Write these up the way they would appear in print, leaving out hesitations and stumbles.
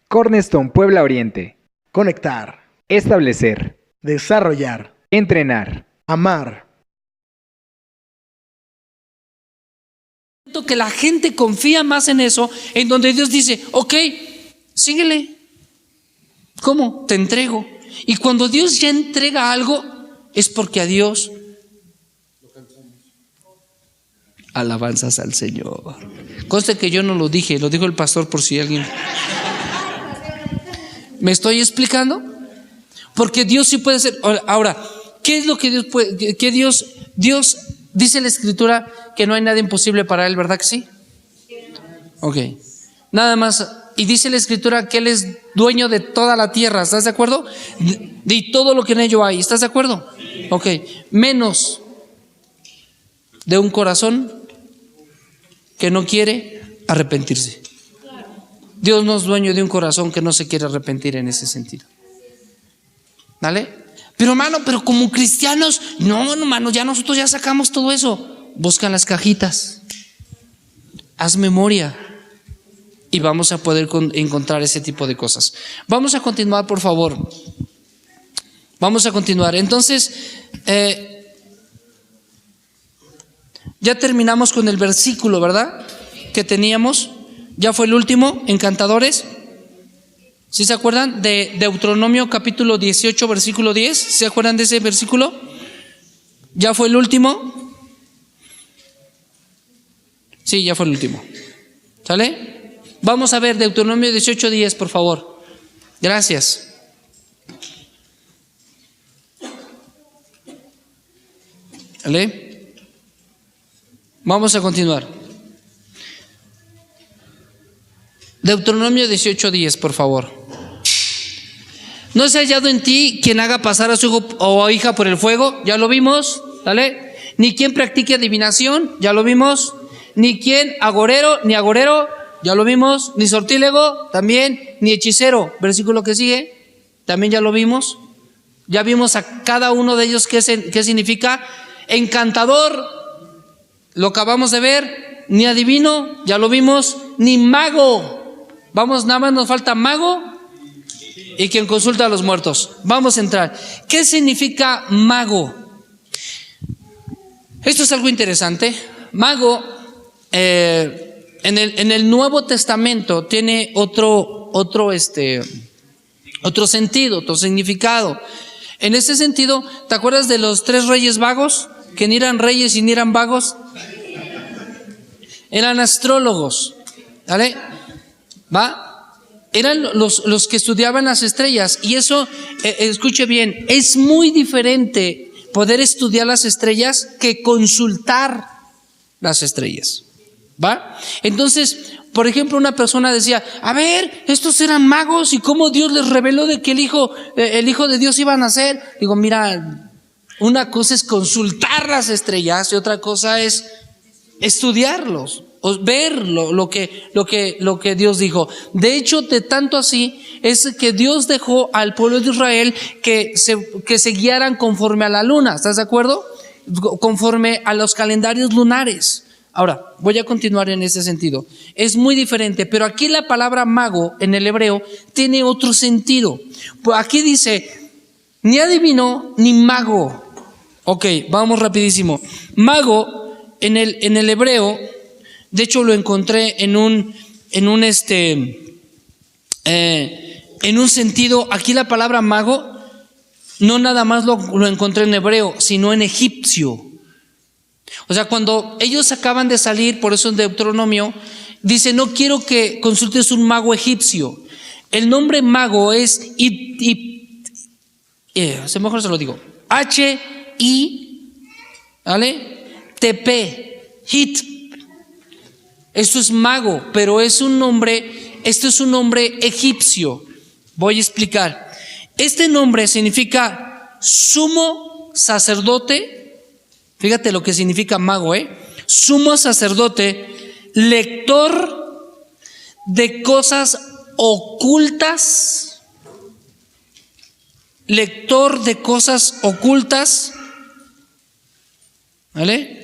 Cornerstone Puebla Oriente. Conectar, Establecer. desarrollar, Entrenar. amar. Que la gente confía más en eso, en donde Dios dice, ok, síguele. ¿Cómo? Te entrego. Y cuando Dios ya entrega algo, es porque a Dios alabanzas al Señor. Conste que yo no lo dije, lo dijo el pastor por si alguien. ¿Me estoy explicando? Porque Dios sí puede hacer. Ahora, ¿qué es lo que Dios puede? Que Dios dice la Escritura que no hay nada imposible para Él, ¿verdad que sí? Ok. Nada más. Y dice la Escritura que Él es dueño de toda la tierra, ¿estás de acuerdo? De todo lo que en ello hay, ¿estás de acuerdo? Ok. Menos de un corazón que no quiere arrepentirse. Dios no es dueño de un corazón que no se quiere arrepentir en ese sentido. ¿Vale? Pero hermano, pero como cristianos, no, hermano, ya nosotros ya sacamos todo eso. Busca las cajitas, haz memoria y vamos a poder encontrar ese tipo de cosas. Vamos a continuar, por favor. Vamos a continuar. Entonces, ya terminamos con el versículo, ¿verdad? Que teníamos. Ya fue el último, encantadores. ¿Sí se acuerdan? De Deuteronomio capítulo 18, versículo 10. ¿Se acuerdan de ese versículo? ¿Ya fue el último? Sí, ya fue el último. ¿Sale? Vamos a ver Deuteronomio 18, 10, por favor. Gracias. ¿Sale? Vamos a continuar. Deuteronomio 18:10, por favor. No se ha hallado en ti quien haga pasar a su hijo o hija por el fuego, ya lo vimos, ¿vale? Ni quien practique adivinación, ya lo vimos. Ni quien agorero, ya lo vimos. Ni sortílego, también. Ni hechicero, versículo que sigue, también ya lo vimos. Ya vimos a cada uno de ellos qué significa. Encantador, lo acabamos de ver. Ni adivino, ya lo vimos. Ni mago. Vamos, nada más nos falta mago y quien consulta a los muertos. Vamos a entrar. ¿Qué significa mago? Esto es algo interesante. Mago, en el Nuevo Testamento tiene otro sentido, otro significado. En ese sentido, ¿te acuerdas de los 3 reyes vagos? Que ni eran reyes y ni eran vagos. Eran astrólogos, ¿vale? ¿Va? Eran los que estudiaban las estrellas. Y eso, escuche bien, es muy diferente poder estudiar las estrellas que consultar las estrellas. ¿Va? Entonces, por ejemplo, una persona decía, a ver, estos eran magos y cómo Dios les reveló de que el hijo de Dios iba a nacer. Digo, mira, una cosa es consultar las estrellas y otra cosa es estudiarlos, o ver lo que Dios dijo. De hecho, de tanto así es que Dios dejó al pueblo de Israel que se guiaran conforme a la luna. ¿Estás de acuerdo? Conforme a los calendarios lunares. Ahora, voy a continuar en ese sentido. Es muy diferente, pero aquí la palabra mago en el hebreo tiene otro sentido. Pues aquí dice, ni adivino ni mago. Ok, vamos rapidísimo. Mago en el hebreo, de hecho lo encontré en un sentido. Aquí la palabra mago no nada más lo encontré en hebreo, sino en egipcio. O sea, cuando ellos acaban de salir, por eso en Deuteronomio dice, no quiero que consultes un mago egipcio. El nombre mago es mejor se lo digo, H-I, ¿vale? TP, hit. Esto es mago, pero esto es un nombre egipcio. Voy a explicar. Este nombre significa sumo sacerdote. Fíjate lo que significa mago, sumo sacerdote, lector de cosas ocultas, ¿vale?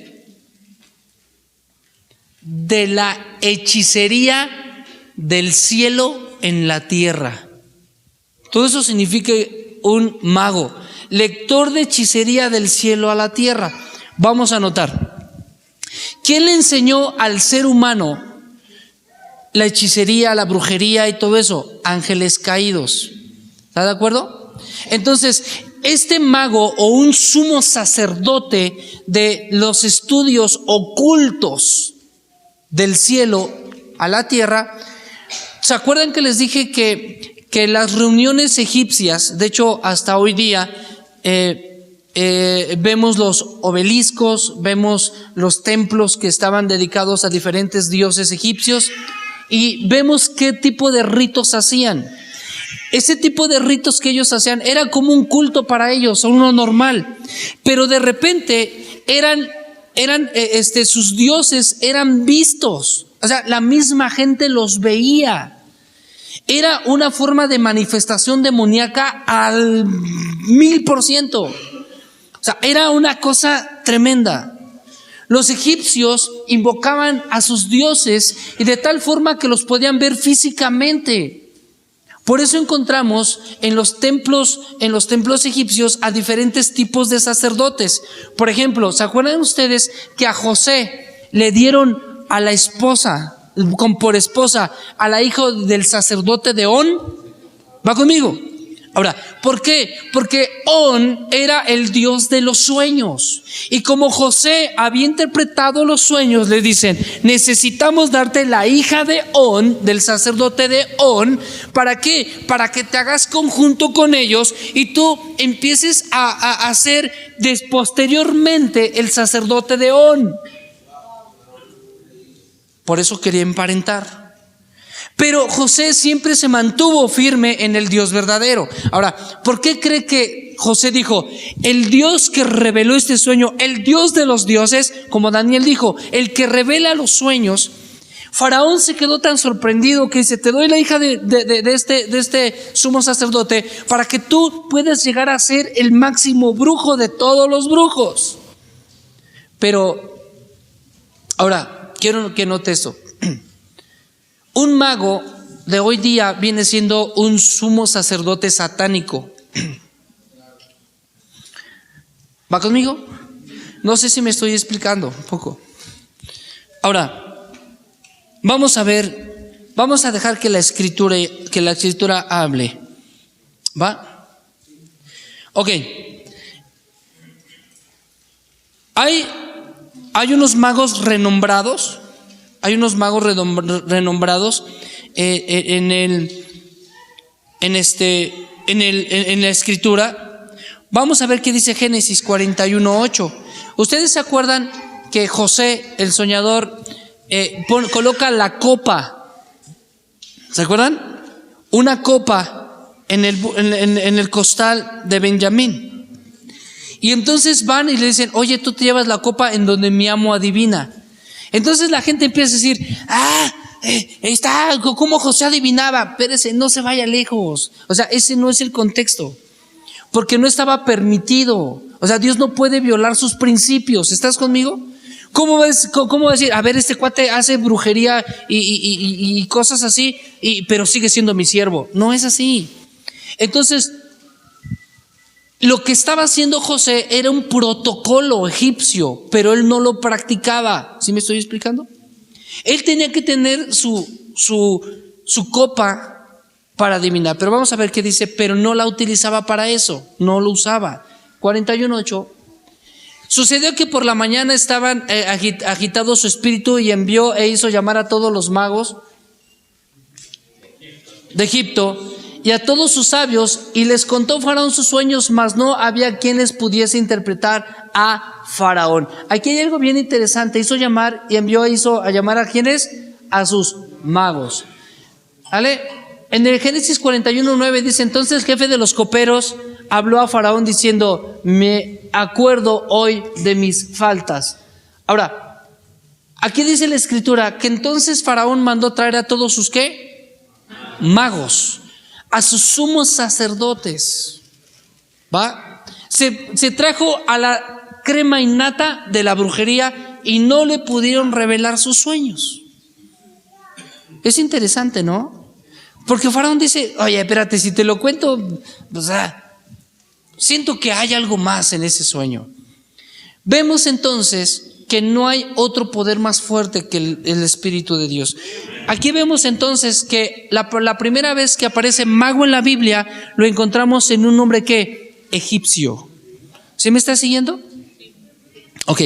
De la hechicería del cielo en la tierra. Todo eso significa un mago, lector de hechicería del cielo a la tierra. Vamos a notar. ¿Quién le enseñó al ser humano la hechicería, la brujería y todo eso? Ángeles caídos. ¿Está de acuerdo? Entonces, este mago o un sumo sacerdote de los estudios ocultos del cielo a la tierra, ¿se acuerdan que les dije que las reuniones egipcias, de hecho hasta hoy día, vemos los obeliscos, vemos los templos que estaban dedicados a diferentes dioses egipcios y vemos qué tipo de ritos hacían? Ese tipo de ritos que ellos hacían era como un culto para ellos, uno normal, pero de repente sus dioses eran vistos, o sea, la misma gente los veía. Era una forma de manifestación demoníaca al 1000%. O sea, era una cosa tremenda. Los egipcios invocaban a sus dioses y de tal forma que los podían ver físicamente. Por eso encontramos en los templos egipcios a diferentes tipos de sacerdotes. Por ejemplo, ¿se acuerdan ustedes que a José le dieron a la esposa, por esposa, a la hija del sacerdote de On? ¿Va conmigo? Ahora, ¿por qué? Porque On era el dios de los sueños. Y como José había interpretado los sueños, le dicen, necesitamos darte la hija de On, del sacerdote de On. ¿Para qué? Para que te hagas conjunto con ellos y tú empieces a ser posteriormente el sacerdote de On. Por eso quería emparentar. Pero José siempre se mantuvo firme en el Dios verdadero. Ahora, ¿por qué cree que José dijo, el Dios que reveló este sueño, el Dios de los dioses, como Daniel dijo, el que revela los sueños? Faraón se quedó tan sorprendido que dice, te doy la hija de este sumo sacerdote para que tú puedas llegar a ser el máximo brujo de todos los brujos. Pero, ahora, quiero que note esto. Un mago de hoy día viene siendo un sumo sacerdote satánico. ¿Va conmigo? No sé si me estoy explicando un poco. Ahora, vamos a dejar que la escritura hable. ¿Va? Ok. Hay unos magos renombrados. Hay unos magos renombrados en la escritura. Vamos a ver qué dice Génesis 41:8. Ustedes se acuerdan que José, el soñador, coloca la copa. ¿Se acuerdan? Una copa en el costal de Benjamín. Y entonces van y le dicen, oye, tú te llevas la copa en donde mi amo adivina. Entonces la gente empieza a decir, está como José adivinaba. Espérese, no se vaya lejos. O sea, ese no es el contexto, porque no estaba permitido. O sea, Dios no puede violar sus principios. ¿Estás conmigo? ¿Cómo va a decir, a ver, este cuate hace brujería y cosas así, pero sigue siendo mi siervo? No es así. Entonces, lo que estaba haciendo José era un protocolo egipcio, pero él no lo practicaba. ¿Sí me estoy explicando? Él tenía que tener su copa para adivinar. Pero vamos a ver qué dice, pero no la utilizaba para eso, no lo usaba. 41:8. Sucedió que por la mañana estaban agitado su espíritu y envió e hizo llamar a todos los magos de Egipto y a todos sus sabios, y les contó Faraón sus sueños, mas no había quienes pudiese interpretar a Faraón. Aquí hay algo bien interesante. Hizo a llamar a quienes, a sus magos. ¿Vale? En el Génesis 41:9 dice, entonces el jefe de los coperos habló a Faraón diciendo, me acuerdo hoy de mis faltas. Ahora, aquí dice la escritura que entonces Faraón mandó traer a todos sus ¿qué? Magos, a sus sumos sacerdotes. ¿Va? Se trajo a la crema innata de la brujería y no le pudieron revelar sus sueños. Es interesante, ¿no? Porque Faraón dice, oye, espérate, si te lo cuento, o sea, siento que hay algo más en ese sueño. Vemos entonces que no hay otro poder más fuerte que el Espíritu de Dios. Aquí vemos entonces que la primera vez que aparece mago en la Biblia, lo encontramos en un nombre que egipcio. ¿Sí me está siguiendo? Ok,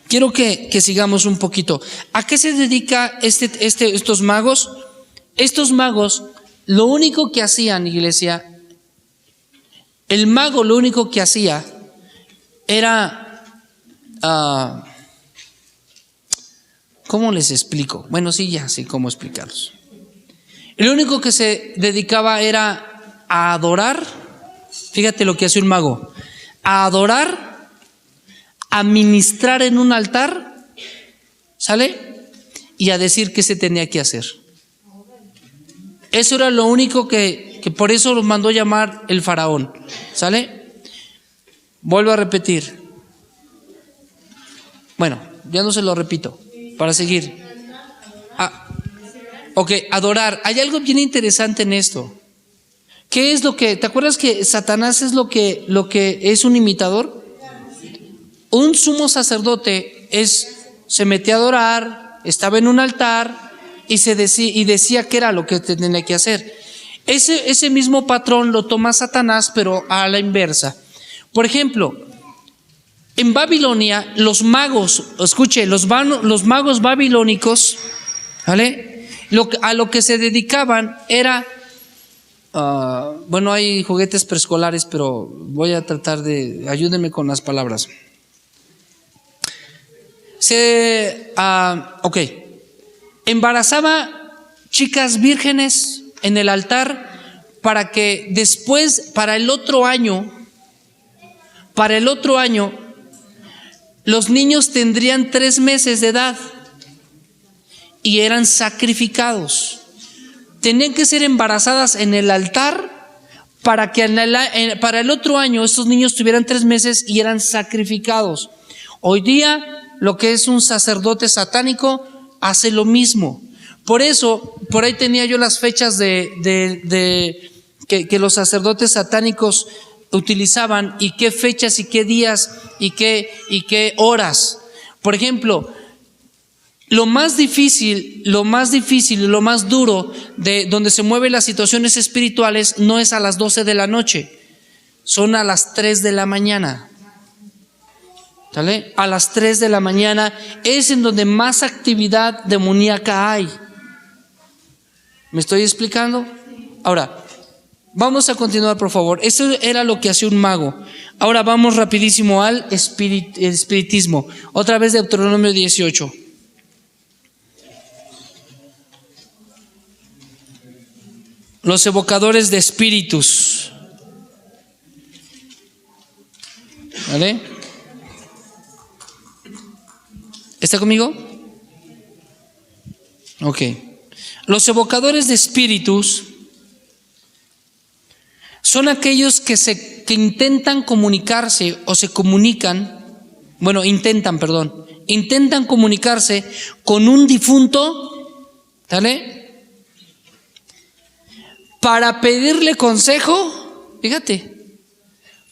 quiero que sigamos un poquito. ¿A qué se dedica estos magos? Estos magos, lo único que hacían, iglesia, el mago lo único que hacía era, ¿cómo les explico? Bueno, sí, ya sé cómo explicarlos. El único que se dedicaba era a adorar, fíjate lo que hace un mago, a adorar, a ministrar en un altar, ¿sale? Y a decir qué se tenía que hacer. Eso era lo único que por eso los mandó llamar el faraón, ¿sale? Vuelvo a repetir. Bueno, ya no se lo repito, para seguir. Ok, adorar. Hay algo bien interesante en esto. ¿Qué es lo que, te acuerdas que Satanás es lo que es un imitador? Un sumo sacerdote se metía a adorar, estaba en un altar y decía que era lo que tenía que hacer. Ese mismo patrón lo toma Satanás, pero a la inversa. Por ejemplo, en Babilonia, los magos, escuche, los magos babilónicos, ¿vale? A lo que se dedicaban era, bueno, hay juguetes preescolares, pero voy a tratar de, ayúdenme con las palabras. Ok, embarazaba chicas vírgenes en el altar para que después, para el otro año, los niños tendrían 3 meses de edad y eran sacrificados. Tenían que ser embarazadas en el altar para que para el otro año estos niños tuvieran 3 meses y eran sacrificados. Hoy día lo que es un sacerdote satánico hace lo mismo. Por eso, por ahí tenía yo las fechas que los sacerdotes satánicos utilizaban, y qué fechas y qué días y qué horas. Por ejemplo, lo más difícil, lo más duro de donde se mueven las situaciones espirituales no es a las 12 de la noche, son a las 3 de la mañana. ¿Sale? A las 3 de la mañana es en donde más actividad demoníaca hay. ¿Me estoy explicando? Ahora, vamos a continuar, por favor. Eso era lo que hacía un mago. Ahora vamos rapidísimo al espiritismo. Otra vez Deuteronomio 18. Los evocadores de espíritus. ¿Vale? ¿Está conmigo? Ok. Los evocadores de espíritus son aquellos que intentan comunicarse o se comunican, intentan comunicarse con un difunto, ¿sale? Para pedirle consejo, fíjate,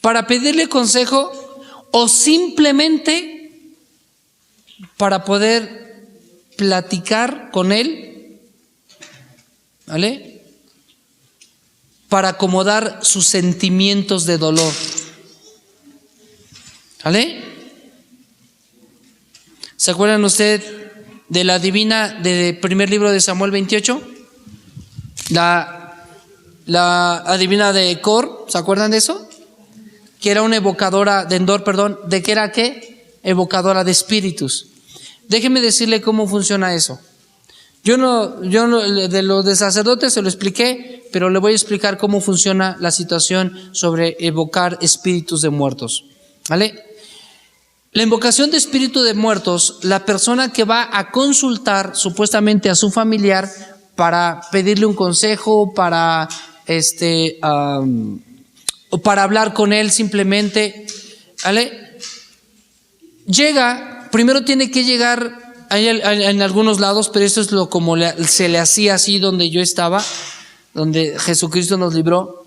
para pedirle consejo o simplemente para poder platicar con él, ¿vale? Para acomodar sus sentimientos de dolor, ¿vale? ¿Se acuerdan usted de la divina del primer libro de Samuel 28? La adivina de Cor, ¿se acuerdan de eso? Que era una evocadora de Endor, ¿de qué era qué? Evocadora de espíritus. Déjeme decirle cómo funciona eso. Yo no, de lo de sacerdotes se lo expliqué, pero le voy a explicar cómo funciona la situación sobre evocar espíritus de muertos, ¿vale? La invocación de espíritu de muertos, la persona que va a consultar supuestamente a su familiar para pedirle un consejo, para o para hablar con él simplemente, ¿vale? Primero tiene que llegar en algunos lados, pero esto es como se le hacía así donde yo estaba, donde Jesucristo nos libró,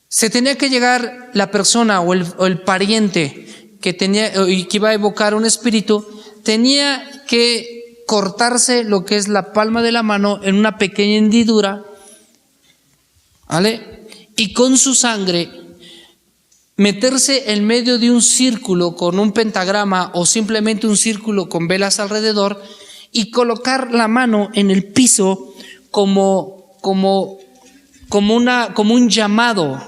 se tenía que llegar la persona o el pariente que iba a evocar un espíritu, tenía que cortarse lo que es la palma de la mano en una pequeña hendidura, ¿vale? Y con su sangre meterse en medio de un círculo con un pentagrama o simplemente un círculo con velas alrededor y colocar la mano en el piso como un llamado.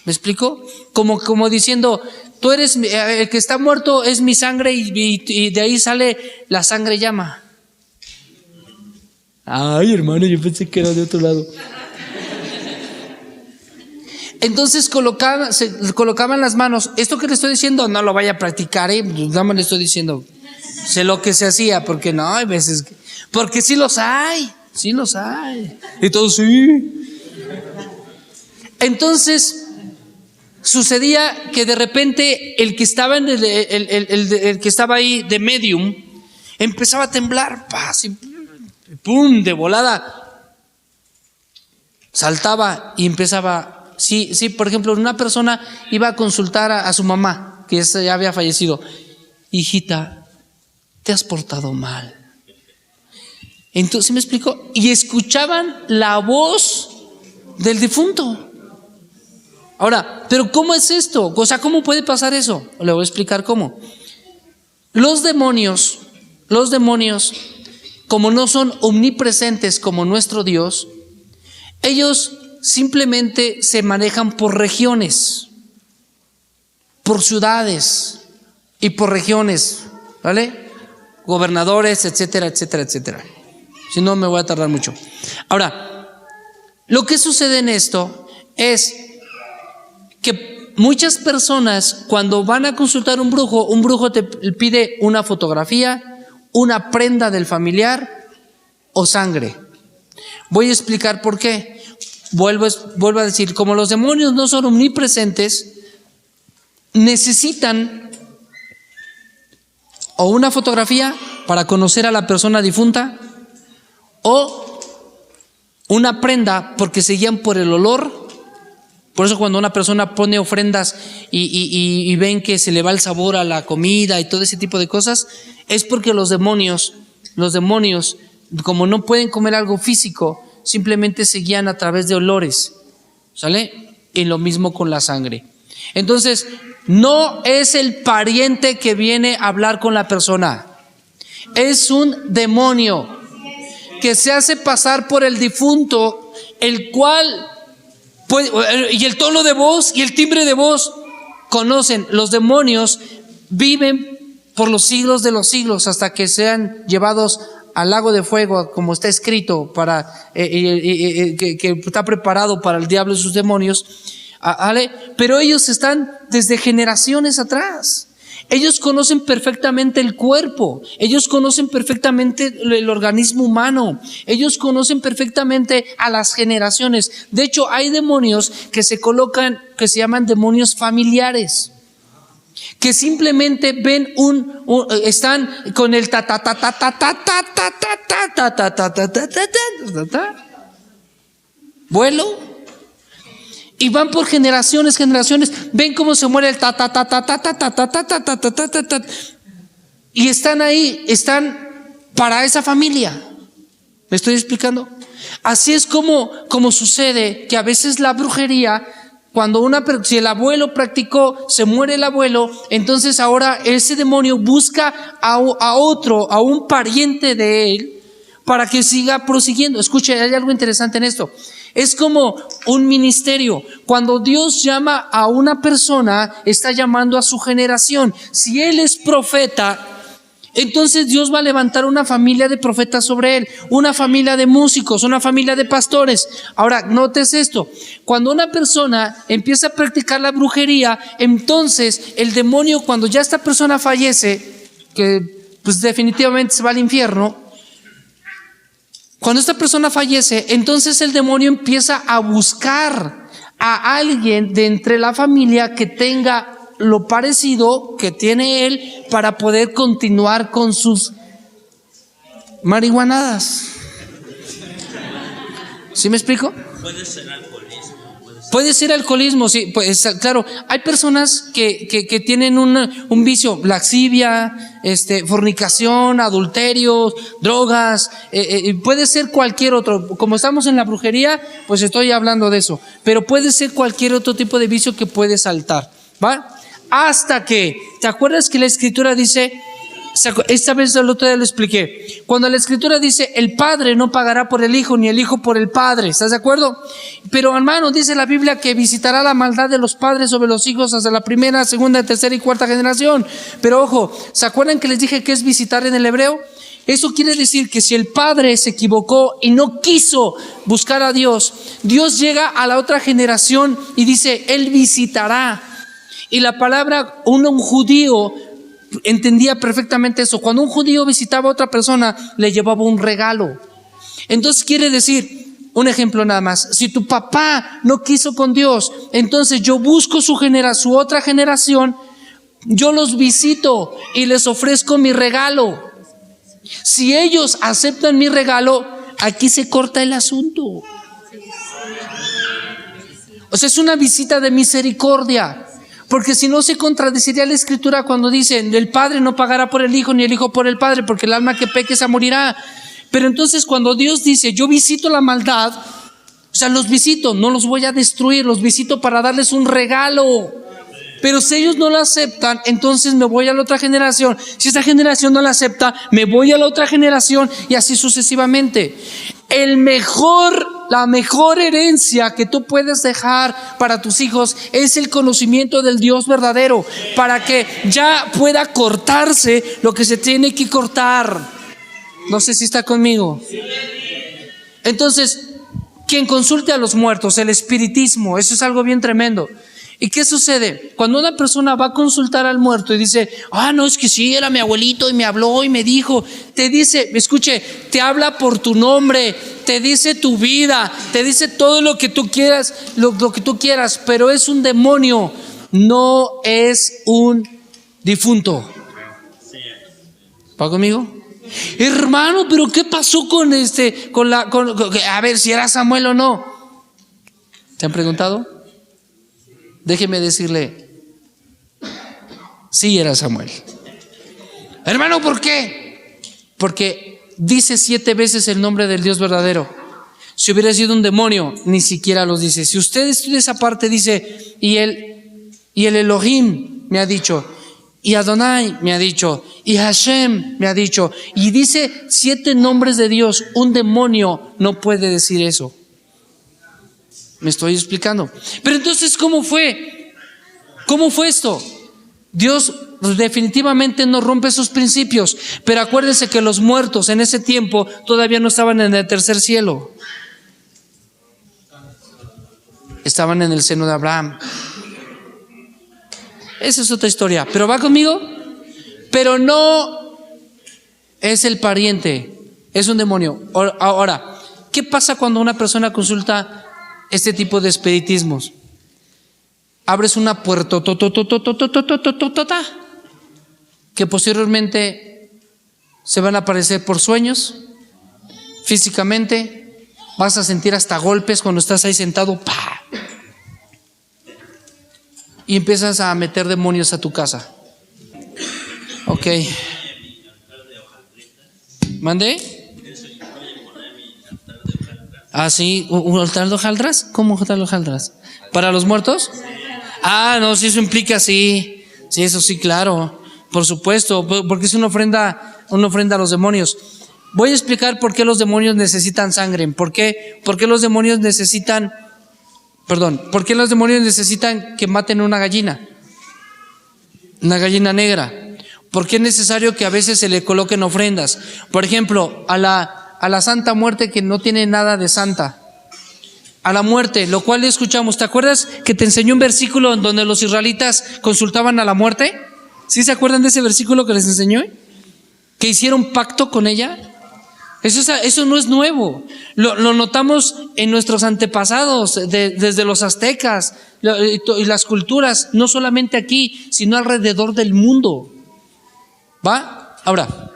¿Me explico? Como diciendo, tú eres el que está muerto, es mi sangre, y de ahí sale la sangre llama. Ay, hermano, yo pensé que era de otro lado. Entonces se colocaban las manos. Esto que le estoy diciendo no lo vaya a practicar, nada más le estoy diciendo, sé lo que se hacía, porque no, hay veces, porque sí los hay. Y todos sí. Entonces sucedía que de repente el que estaba el que estaba ahí de medium empezaba a temblar, y pum, de volada saltaba y empezaba. Sí, por ejemplo, una persona iba a consultar a su mamá, que ya había fallecido. Hijita, te has portado mal. Entonces, ¿me explico? Y escuchaban la voz del difunto. Ahora, ¿pero cómo es esto? O sea, ¿cómo puede pasar eso? Le voy a explicar cómo. Los demonios, como no son omnipresentes como nuestro Dios, ellos simplemente se manejan por regiones, por ciudades y por regiones, ¿vale? Gobernadores, etcétera, etcétera, etcétera. Si no, me voy a tardar mucho. Ahora, lo que sucede en esto es que muchas personas, cuando van a consultar un brujo te pide una fotografía, una prenda del familiar o sangre. Voy a explicar por qué. Vuelvo a decir, como los demonios no son omnipresentes, necesitan o una fotografía para conocer a la persona difunta o una prenda porque se guían por el olor. Por eso cuando una persona pone ofrendas y ven que se le va el sabor a la comida y todo ese tipo de cosas, es porque los demonios, como no pueden comer algo físico, simplemente se guían a través de olores, ¿sale? Y lo mismo con la sangre. Entonces, no es el pariente que viene a hablar con la persona, es un demonio que se hace pasar por el difunto, el cual y el tono de voz y el timbre de voz conocen. Los demonios viven por los siglos de los siglos hasta que sean llevados al lago de fuego, como está escrito, que está preparado para el diablo y sus demonios, ¿vale? Pero ellos están desde generaciones atrás. Ellos conocen perfectamente el cuerpo, ellos conocen perfectamente el organismo humano, ellos conocen perfectamente a las generaciones. De hecho, hay demonios que se llaman demonios familiares, que simplemente ven están con el vuelo y van por generaciones, ven cómo se muere el y están ahí, están para esa familia. ¿Me estoy explicando? Así es como sucede que a veces la brujería, si el abuelo practicó, se muere el abuelo, entonces ahora ese demonio busca a un pariente de él para que siga prosiguiendo. Escuche, hay algo interesante en esto. Es como un ministerio. Cuando Dios llama a una persona, está llamando a su generación. Si él es profeta, entonces Dios va a levantar una familia de profetas sobre él, una familia de músicos, una familia de pastores. Ahora, notes esto: cuando una persona empieza a practicar la brujería, entonces el demonio, cuando ya esta persona fallece, que pues definitivamente se va al infierno, cuando esta persona fallece, entonces el demonio empieza a buscar a alguien de entre la familia que tenga lo parecido que tiene él para poder continuar con sus marihuanadas. ¿Sí me explico? Puede ser alcoholismo, sí, pues claro. Hay personas que tienen un vicio, laxivia, fornicación, adulterio, drogas, puede ser cualquier otro. Como estamos en la brujería, pues estoy hablando de eso. Pero puede ser cualquier otro tipo de vicio que puede saltar, ¿va? Hasta que, ¿te acuerdas que la Escritura dice? Esta vez el otro día lo expliqué. Cuando la Escritura dice el Padre no pagará por el Hijo, ni el Hijo por el Padre, ¿estás de acuerdo? Pero hermano, dice la Biblia que visitará la maldad de los padres sobre los hijos hasta la primera, segunda, tercera y cuarta generación. Pero ojo, ¿se acuerdan que les dije que es visitar en el hebreo? Eso quiere decir que si el padre se equivocó y no quiso buscar a Dios, Dios llega a la otra generación y dice, Él visitará. Y la palabra un judío entendía perfectamente eso. Cuando un judío visitaba a otra persona, le llevaba un regalo. Entonces quiere decir, un ejemplo nada más, si tu papá no quiso con Dios, entonces yo busco su otra generación, yo los visito y les ofrezco mi regalo. Si ellos aceptan mi regalo, aquí se corta el asunto. O sea, es una visita de misericordia. Porque si no se contradeciría la Escritura cuando dice el Padre no pagará por el Hijo ni el Hijo por el Padre, porque el alma que peque se morirá. Pero entonces cuando Dios dice yo visito la maldad, o sea, los visito, no los voy a destruir, los visito para darles un regalo. Pero si ellos no lo aceptan, entonces me voy a la otra generación. Si esta generación no la acepta, me voy a la otra generación y así sucesivamente. La mejor herencia que tú puedes dejar para tus hijos es el conocimiento del Dios verdadero, para que ya pueda cortarse lo que se tiene que cortar. No sé si está conmigo. Entonces, quien consulte a los muertos, el espiritismo, eso es algo bien tremendo. ¿Y qué sucede? Cuando una persona va a consultar al muerto y dice, no, es que sí, era mi abuelito y me habló y me dijo, te dice, escuche, te habla por tu nombre, te dice tu vida, te dice todo lo que tú quieras, lo que tú quieras, pero es un demonio, no es un difunto. ¿Va conmigo? Hermano, pero ¿qué pasó con a ver si era Samuel o no? ¿Te han preguntado? Déjeme decirle, sí era Samuel. Hermano, ¿por qué? Porque dice 7 veces el nombre del Dios verdadero. Si hubiera sido un demonio, ni siquiera los dice. Si usted estudia esa parte, dice, y el Elohim me ha dicho, y Adonai me ha dicho, y Hashem me ha dicho, y dice 7 nombres de Dios. Un demonio no puede decir eso. Me estoy explicando. Pero entonces, ¿cómo fue? ¿Cómo fue esto? Dios definitivamente no rompe esos principios. Pero acuérdense que los muertos en ese tiempo todavía no estaban en el tercer cielo. Estaban en el seno de Abraham. Esa es otra historia. ¿Pero va conmigo? Pero no es el pariente, es un demonio. Ahora, ¿qué pasa cuando una persona consulta este tipo de espiritismos? Abres una puerta que posteriormente se van a aparecer por sueños, físicamente, vas a sentir hasta golpes cuando estás ahí sentado, ¡pah! Y empiezas a meter demonios a tu casa. Ok. ¿Mandé? Sí, ¿un altar de hojaldras? ¿Cómo un altar de hojaldras? ¿Para los muertos? No, si eso implica, sí. Sí, eso sí, claro. Por supuesto, porque es una ofrenda a los demonios. Voy a explicar por qué los demonios necesitan sangre. ¿Por qué los demonios necesitan que maten una gallina negra? ¿Por qué es necesario que a veces se le coloquen ofrendas? Por ejemplo, a la Santa Muerte, que no tiene nada de santa, a la muerte, lo cual escuchamos. ¿Te acuerdas que te enseñó un versículo en donde los israelitas consultaban a la muerte? ¿Sí se acuerdan de ese versículo que les enseñó? Que hicieron pacto con ella. Eso no es nuevo. Lo notamos en nuestros antepasados, desde los aztecas y las culturas, no solamente aquí, sino alrededor del mundo. ¿Va? Ahora,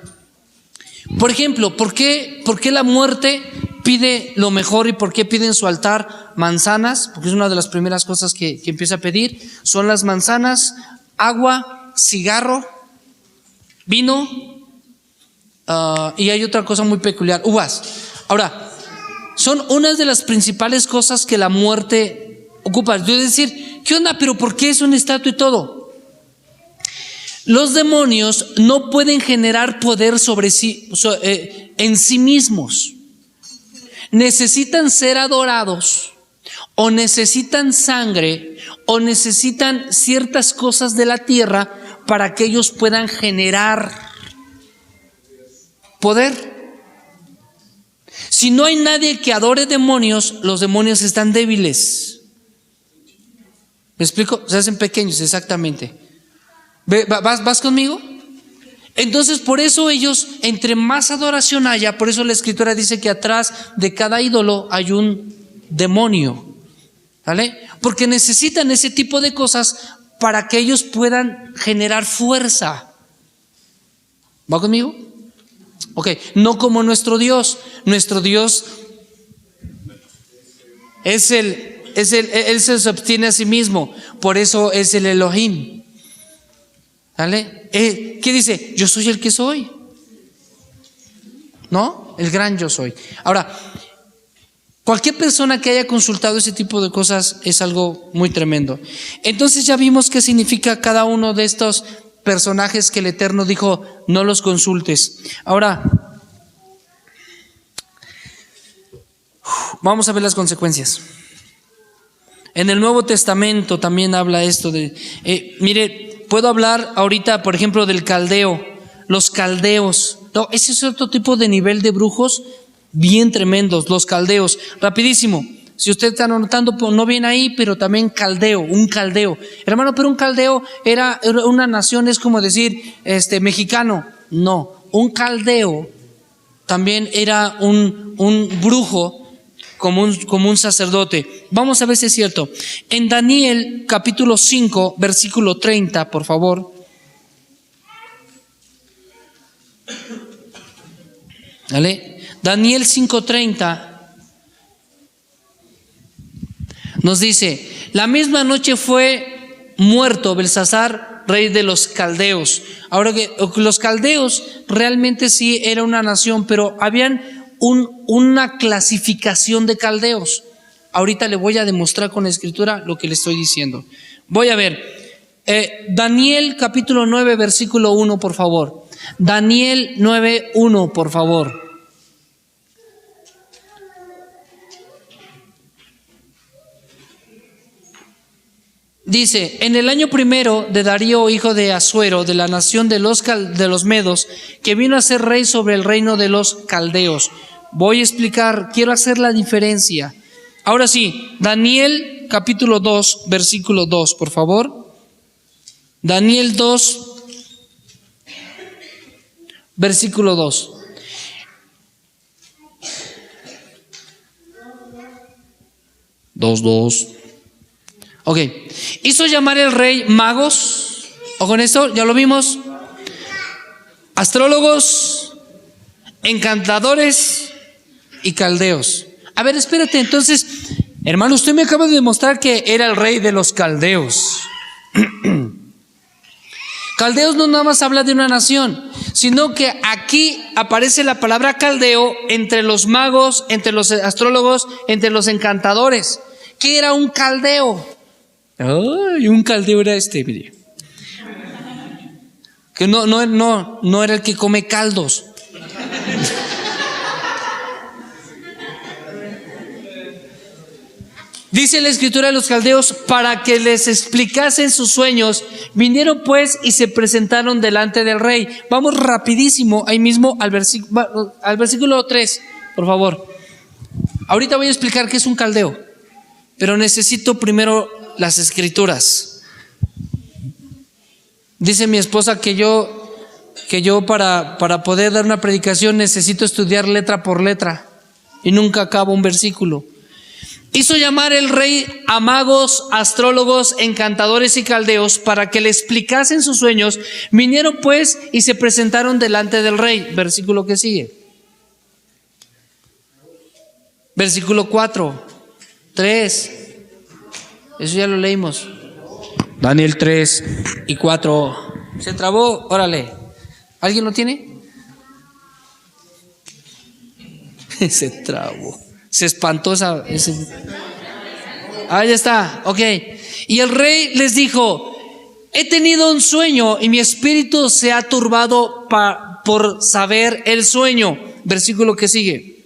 por ejemplo, ¿por qué la muerte pide lo mejor y por qué pide en su altar manzanas? Porque es una de las primeras cosas que empieza a pedir. Son las manzanas, agua, cigarro, vino, y hay otra cosa muy peculiar, uvas. Ahora, son unas de las principales cosas que la muerte ocupa. Yo decir, ¿qué onda? ¿Pero por qué es una estatua y todo? Los demonios no pueden generar poder sobre sí, en sí mismos. Necesitan ser adorados, o necesitan sangre, o necesitan ciertas cosas de la tierra para que ellos puedan generar poder. Si no hay nadie que adore demonios, los demonios están débiles. ¿Me explico? Se hacen pequeños, exactamente. ¿Vas conmigo? Entonces, por eso ellos, entre más adoración haya, por eso la Escritura dice que atrás de cada ídolo hay un demonio, ¿vale? Porque necesitan ese tipo de cosas para que ellos puedan generar fuerza. ¿Va conmigo? Ok, no como nuestro Dios. Nuestro Dios Él se sostiene a sí mismo, por eso es el Elohim. ¿Vale? ¿Qué dice? Yo soy el que soy. ¿No? El gran yo soy. Ahora, cualquier persona que haya consultado ese tipo de cosas es algo muy tremendo. Entonces ya vimos qué significa cada uno de estos personajes que el Eterno dijo, no los consultes. Ahora, vamos a ver las consecuencias. En el Nuevo Testamento también habla esto de, mire, puedo hablar ahorita, por ejemplo, del caldeo, los caldeos. No, ese es otro tipo de nivel de brujos bien tremendos, los caldeos. Rapidísimo, si usted está anotando, pues no viene ahí, pero también caldeo, un caldeo. Hermano, pero un caldeo era una nación, es como decir, mexicano. No, un caldeo también era un brujo, como un sacerdote. Vamos a ver si es cierto. En Daniel capítulo 5 versículo 30, por favor. ¿Vale? Daniel 5:30 nos dice, la misma noche fue muerto Belsasar, rey de los caldeos. Ahora que los caldeos realmente sí era una nación, pero habían una clasificación de caldeos. Ahorita le voy a demostrar con la Escritura lo que le estoy diciendo. Voy a ver, Daniel capítulo 9 versículo 1, por favor. Daniel 9:1, por favor. Dice, en el año primero de Darío, hijo de Asuero, de la nación de los medos, que vino a ser rey sobre el reino de los caldeos. Voy a explicar, quiero hacer la diferencia. Ahora sí, Daniel capítulo 2, versículo 2, por favor. Daniel 2, versículo 2. Dos. Ok, hizo llamar el rey magos, o con esto, ya lo vimos, astrólogos, encantadores y caldeos. A ver, espérate, entonces, hermano, usted me acaba de demostrar que era el rey de los caldeos. Caldeos no nada más habla de una nación, sino que aquí aparece la palabra caldeo entre los magos, entre los astrólogos, entre los encantadores. ¿Qué era un caldeo? Ay, un caldeo era mire. Que no era el que come caldos. Dice la Escritura de los caldeos, para que les explicasen sus sueños, vinieron pues y se presentaron delante del rey. Vamos rapidísimo ahí mismo al versículo 3, por favor. Ahorita voy a explicar qué es un caldeo, pero necesito primero las Escrituras. Dice mi esposa que yo para poder dar una predicación necesito estudiar letra por letra y nunca acabo un versículo. Hizo llamar el rey a magos, astrólogos, encantadores y caldeos para que le explicasen sus sueños. Vinieron pues y se presentaron delante del rey. Versículo que sigue. Versículo 4, 3. Eso ya lo leímos. Daniel 3 y 4. Se trabó, órale. ¿Alguien lo tiene? Se trabó. Se espantó esa. Ahí está, ok. Y el rey les dijo: he tenido un sueño y mi espíritu se ha turbado por saber el sueño. Versículo que sigue.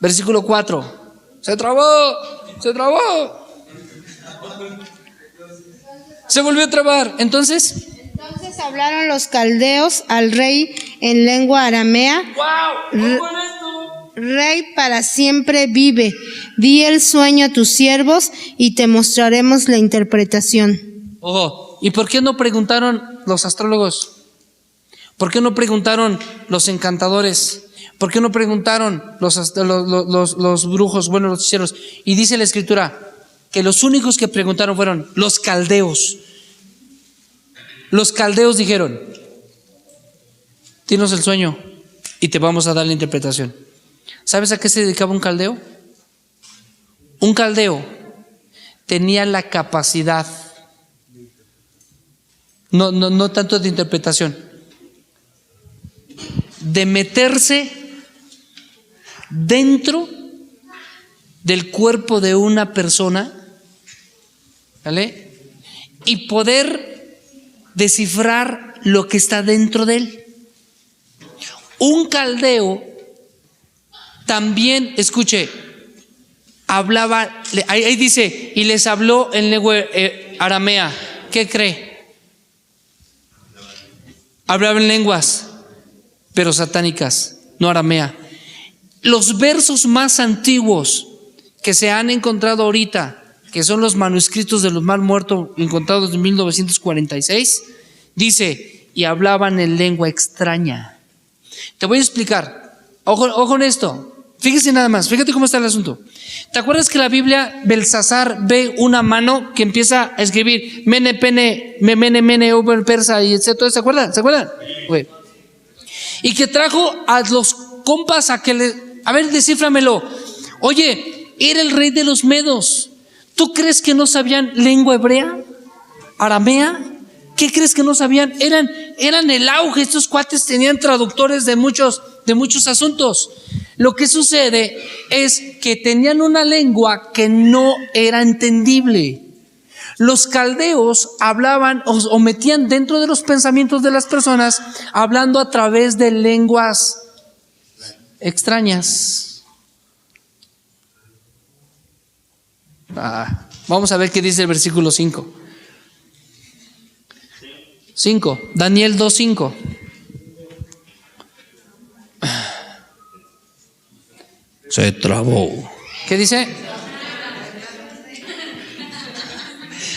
Versículo 4. Se trabó, se trabó. Se volvió a trabar. Entonces Hablaron los caldeos al rey en lengua aramea. Rey, para siempre vive. Di el sueño a tus siervos y te mostraremos la interpretación. Ojo, ¿y por qué no preguntaron los astrólogos? ¿Por qué no preguntaron los encantadores? ¿Por qué no preguntaron los brujos, bueno, los hechiceros? Y dice la escritura que los únicos que preguntaron fueron los caldeos. Los caldeos dijeron: dinos el sueño y te vamos a dar la interpretación. ¿Sabes a qué se dedicaba un caldeo? Un caldeo tenía la capacidad, no tanto de interpretación, de meterse dentro del cuerpo de una persona, ¿vale? Y poder descifrar lo que está dentro de él. Un caldeo también, escuche, hablaba, ahí dice, y les habló en lengua aramea. ¿Qué cree? Hablaba en lenguas, pero satánicas, no aramea. Los versos más antiguos que se han encontrado ahorita, que son los manuscritos de los Mar Muertos encontrados en 1946, dice: y hablaban en lengua extraña. Te voy a explicar. Ojo en esto. Fíjese nada más, fíjate cómo está el asunto. ¿Te acuerdas que la Biblia, Belsasar ve una mano que empieza a escribir mene, pene, mene, over, persa y etcétera? ¿Se acuerdan? ¿Se acuerdan? Okay. Y que trajo a los compas a que a ver, descíframelo. Oye, era el rey de los medos. ¿Tú crees que no sabían lengua hebrea? ¿Aramea? ¿Qué crees que no sabían? Eran el auge. Estos cuates tenían traductores de muchos asuntos. Lo que sucede es que tenían una lengua que no era entendible. Los caldeos hablaban o metían dentro de los pensamientos de las personas, hablando a través de lenguas extrañas. Vamos a ver qué dice el versículo 5. Daniel 2:5. Se trabó. ¿Qué dice?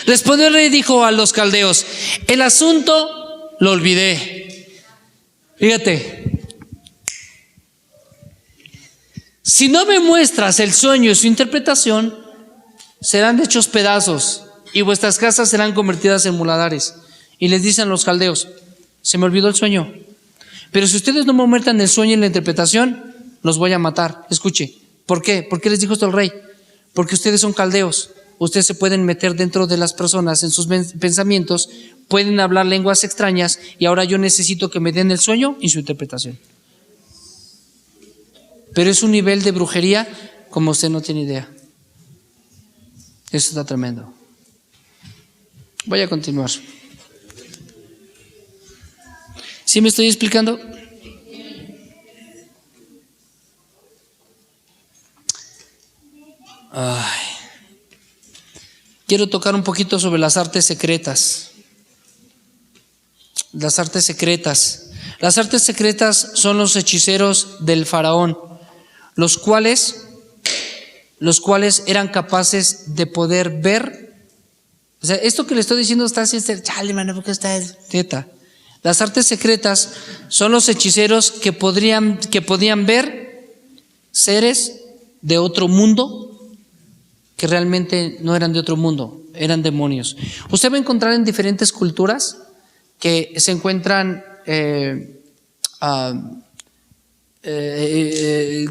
Respondió el rey y dijo a los caldeos: el asunto lo olvidé. Fíjate, si no me muestras el sueño y su interpretación, serán hechos pedazos y vuestras casas serán convertidas en muladares. Y les dicen los caldeos: se me olvidó el sueño, pero si ustedes no me muestran el sueño y la interpretación, los voy a matar. Escuche, ¿por qué? ¿Por qué les dijo esto el rey? Porque ustedes son caldeos. Ustedes se pueden meter dentro de las personas en sus pensamientos, pueden hablar lenguas extrañas, y ahora yo necesito que me den el sueño y su interpretación. Pero es un nivel de brujería como usted no tiene idea. Eso está tremendo. Voy a continuar. ¿Sí me estoy explicando? Quiero tocar un poquito sobre las artes secretas. Las artes secretas. Las artes secretas son los hechiceros del faraón, los cuales eran capaces de poder ver. O sea, esto que le estoy diciendo está así, chale, mano, porque está teta. Las artes secretas son los hechiceros que podían ver seres de otro mundo que realmente no eran de otro mundo, eran demonios. Usted va a encontrar en diferentes culturas que se encuentran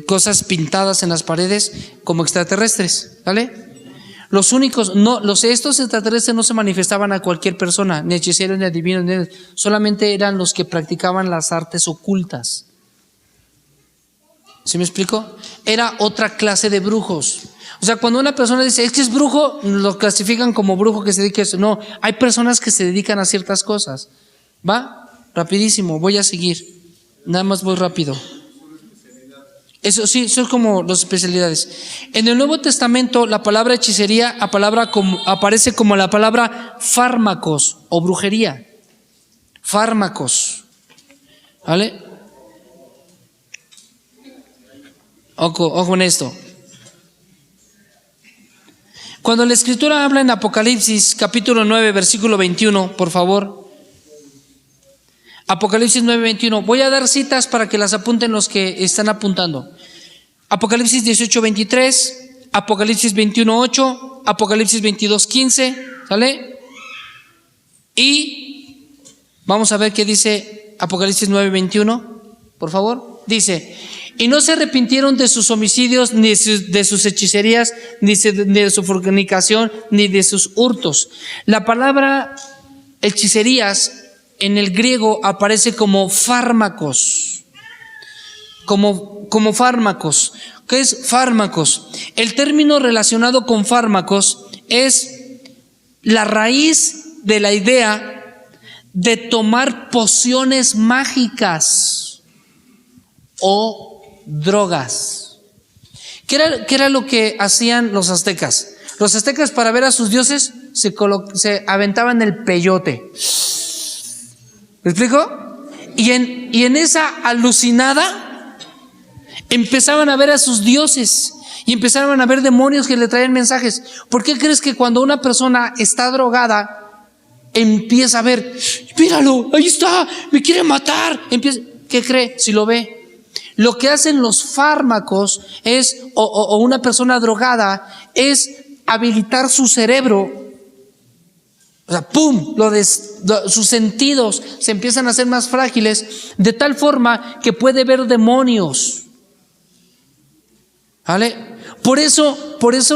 cosas pintadas en las paredes como extraterrestres, ¿vale? Los únicos, no, estos extraterrestres no se manifestaban a cualquier persona, ni hechiceros, ni adivinos, solamente eran los que practicaban las artes ocultas. ¿Sí me explico? Era otra clase de brujos. O sea, cuando una persona dice, es que es brujo, lo clasifican como brujo que se dedica a eso. No, hay personas que se dedican a ciertas cosas. ¿Va? Rapidísimo, voy a seguir. Nada más voy rápido. Eso sí, son como las especialidades. En el Nuevo Testamento la palabra hechicería aparece como la palabra fármacos o brujería. Fármacos. ¿Vale? Ojo en esto. Cuando la Escritura habla en Apocalipsis capítulo 9 versículo 21, por favor. Apocalipsis 9:21. Voy a dar citas para que las apunten los que están apuntando. Apocalipsis 18:23, Apocalipsis 21:8, Apocalipsis 22:15, ¿sale? Y vamos a ver qué dice Apocalipsis 9:21, por favor. Dice, y no se arrepintieron de sus homicidios, ni de sus hechicerías, ni de su fornicación, ni de sus hurtos. La palabra hechicerías en el griego aparece como fármacos, como fármacos. ¿Qué es fármacos? El término relacionado con fármacos es la raíz de la idea de tomar pociones mágicas o drogas. ¿Qué era lo que hacían los aztecas? Los aztecas, para ver a sus dioses, se aventaban el peyote. ¿Me explico? Y en esa alucinada empezaban a ver a sus dioses y empezaban a ver demonios que le traían mensajes. ¿Por qué crees que cuando una persona está drogada empieza a ver, míralo, ahí está, me quiere matar? ¿Qué cree? Si lo ve. Lo que hacen los fármacos es, o una persona drogada, es habilitar su cerebro. O sea, ¡pum! Sus sentidos se empiezan a hacer más frágiles, de tal forma que puede ver demonios. ¿Vale? Por eso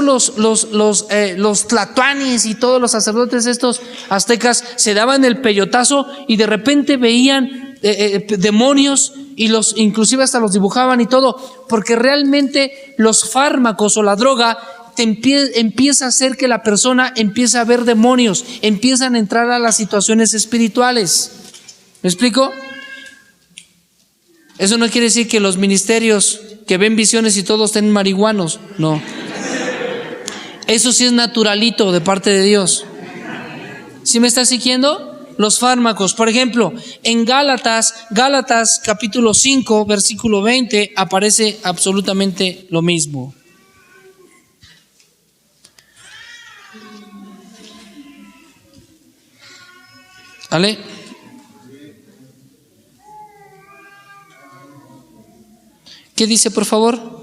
los tlatoanis y todos los sacerdotes estos aztecas se daban el peyotazo y de repente veían demonios y inclusive hasta los dibujaban y todo, porque realmente los fármacos o la droga empieza a hacer que la persona empiece a ver demonios, empiezan a entrar a las situaciones espirituales. ¿Me explico? Eso no quiere decir que los ministerios que ven visiones y todos estén marihuanos, no. Eso sí es naturalito de parte de Dios. ¿Sí me está siguiendo? Los fármacos, por ejemplo, en Gálatas capítulo 5, versículo 20, aparece absolutamente lo mismo. ¿Vale? ¿Qué dice, por favor?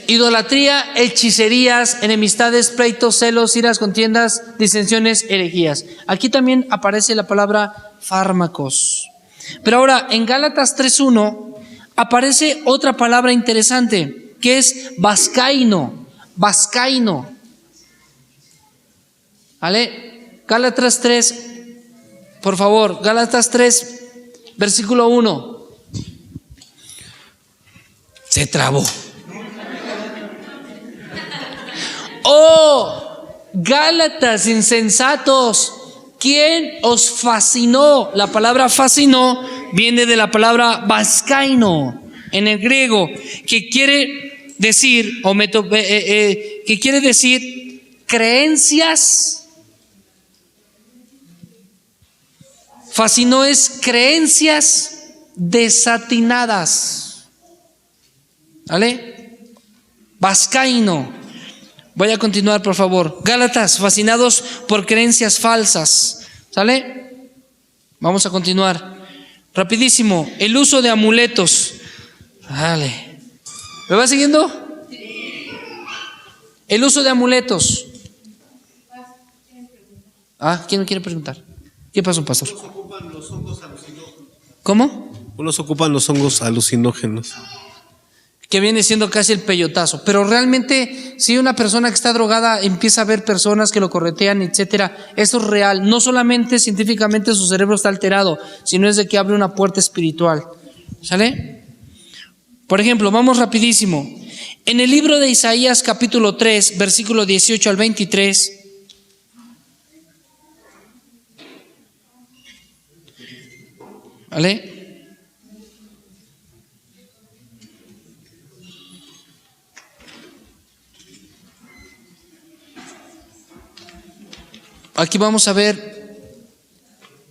Idolatría, hechicerías, enemistades, pleitos, celos, iras, contiendas, disensiones, herejías. Aquí también aparece la palabra fármacos. Pero ahora, en Gálatas 3:1 aparece otra palabra interesante, que es vascaino. ¿Vale? Gálatas 3, por favor, Gálatas 3, versículo 1. Se trabó. Oh, Gálatas insensatos, ¿quién os fascinó? La palabra fascinó viene de la palabra vascaino en el griego, que quiere decir, creencias. Fascinó es creencias desatinadas. ¿Vale? Vascaino. Voy a continuar, por favor. Gálatas, fascinados por creencias falsas. ¿Sale? Vamos a continuar. Rapidísimo. El uso de amuletos. Vale. ¿Me va siguiendo? El uso de amuletos. ¿Quién quiere preguntar? ¿Qué pasó, pastor? ¿Cómo se ocupan los hongos alucinógenos? ¿Cómo? Unos ocupan los hongos alucinógenos. Que viene siendo casi el peyotazo. Pero realmente, si una persona que está drogada empieza a ver personas que lo corretean, etcétera, eso es real. No solamente científicamente su cerebro está alterado, sino es de que abre una puerta espiritual. ¿Sale? Por ejemplo, vamos rapidísimo. En el libro de Isaías capítulo 3, versículo 18 al 23. ¿Vale? Aquí vamos a ver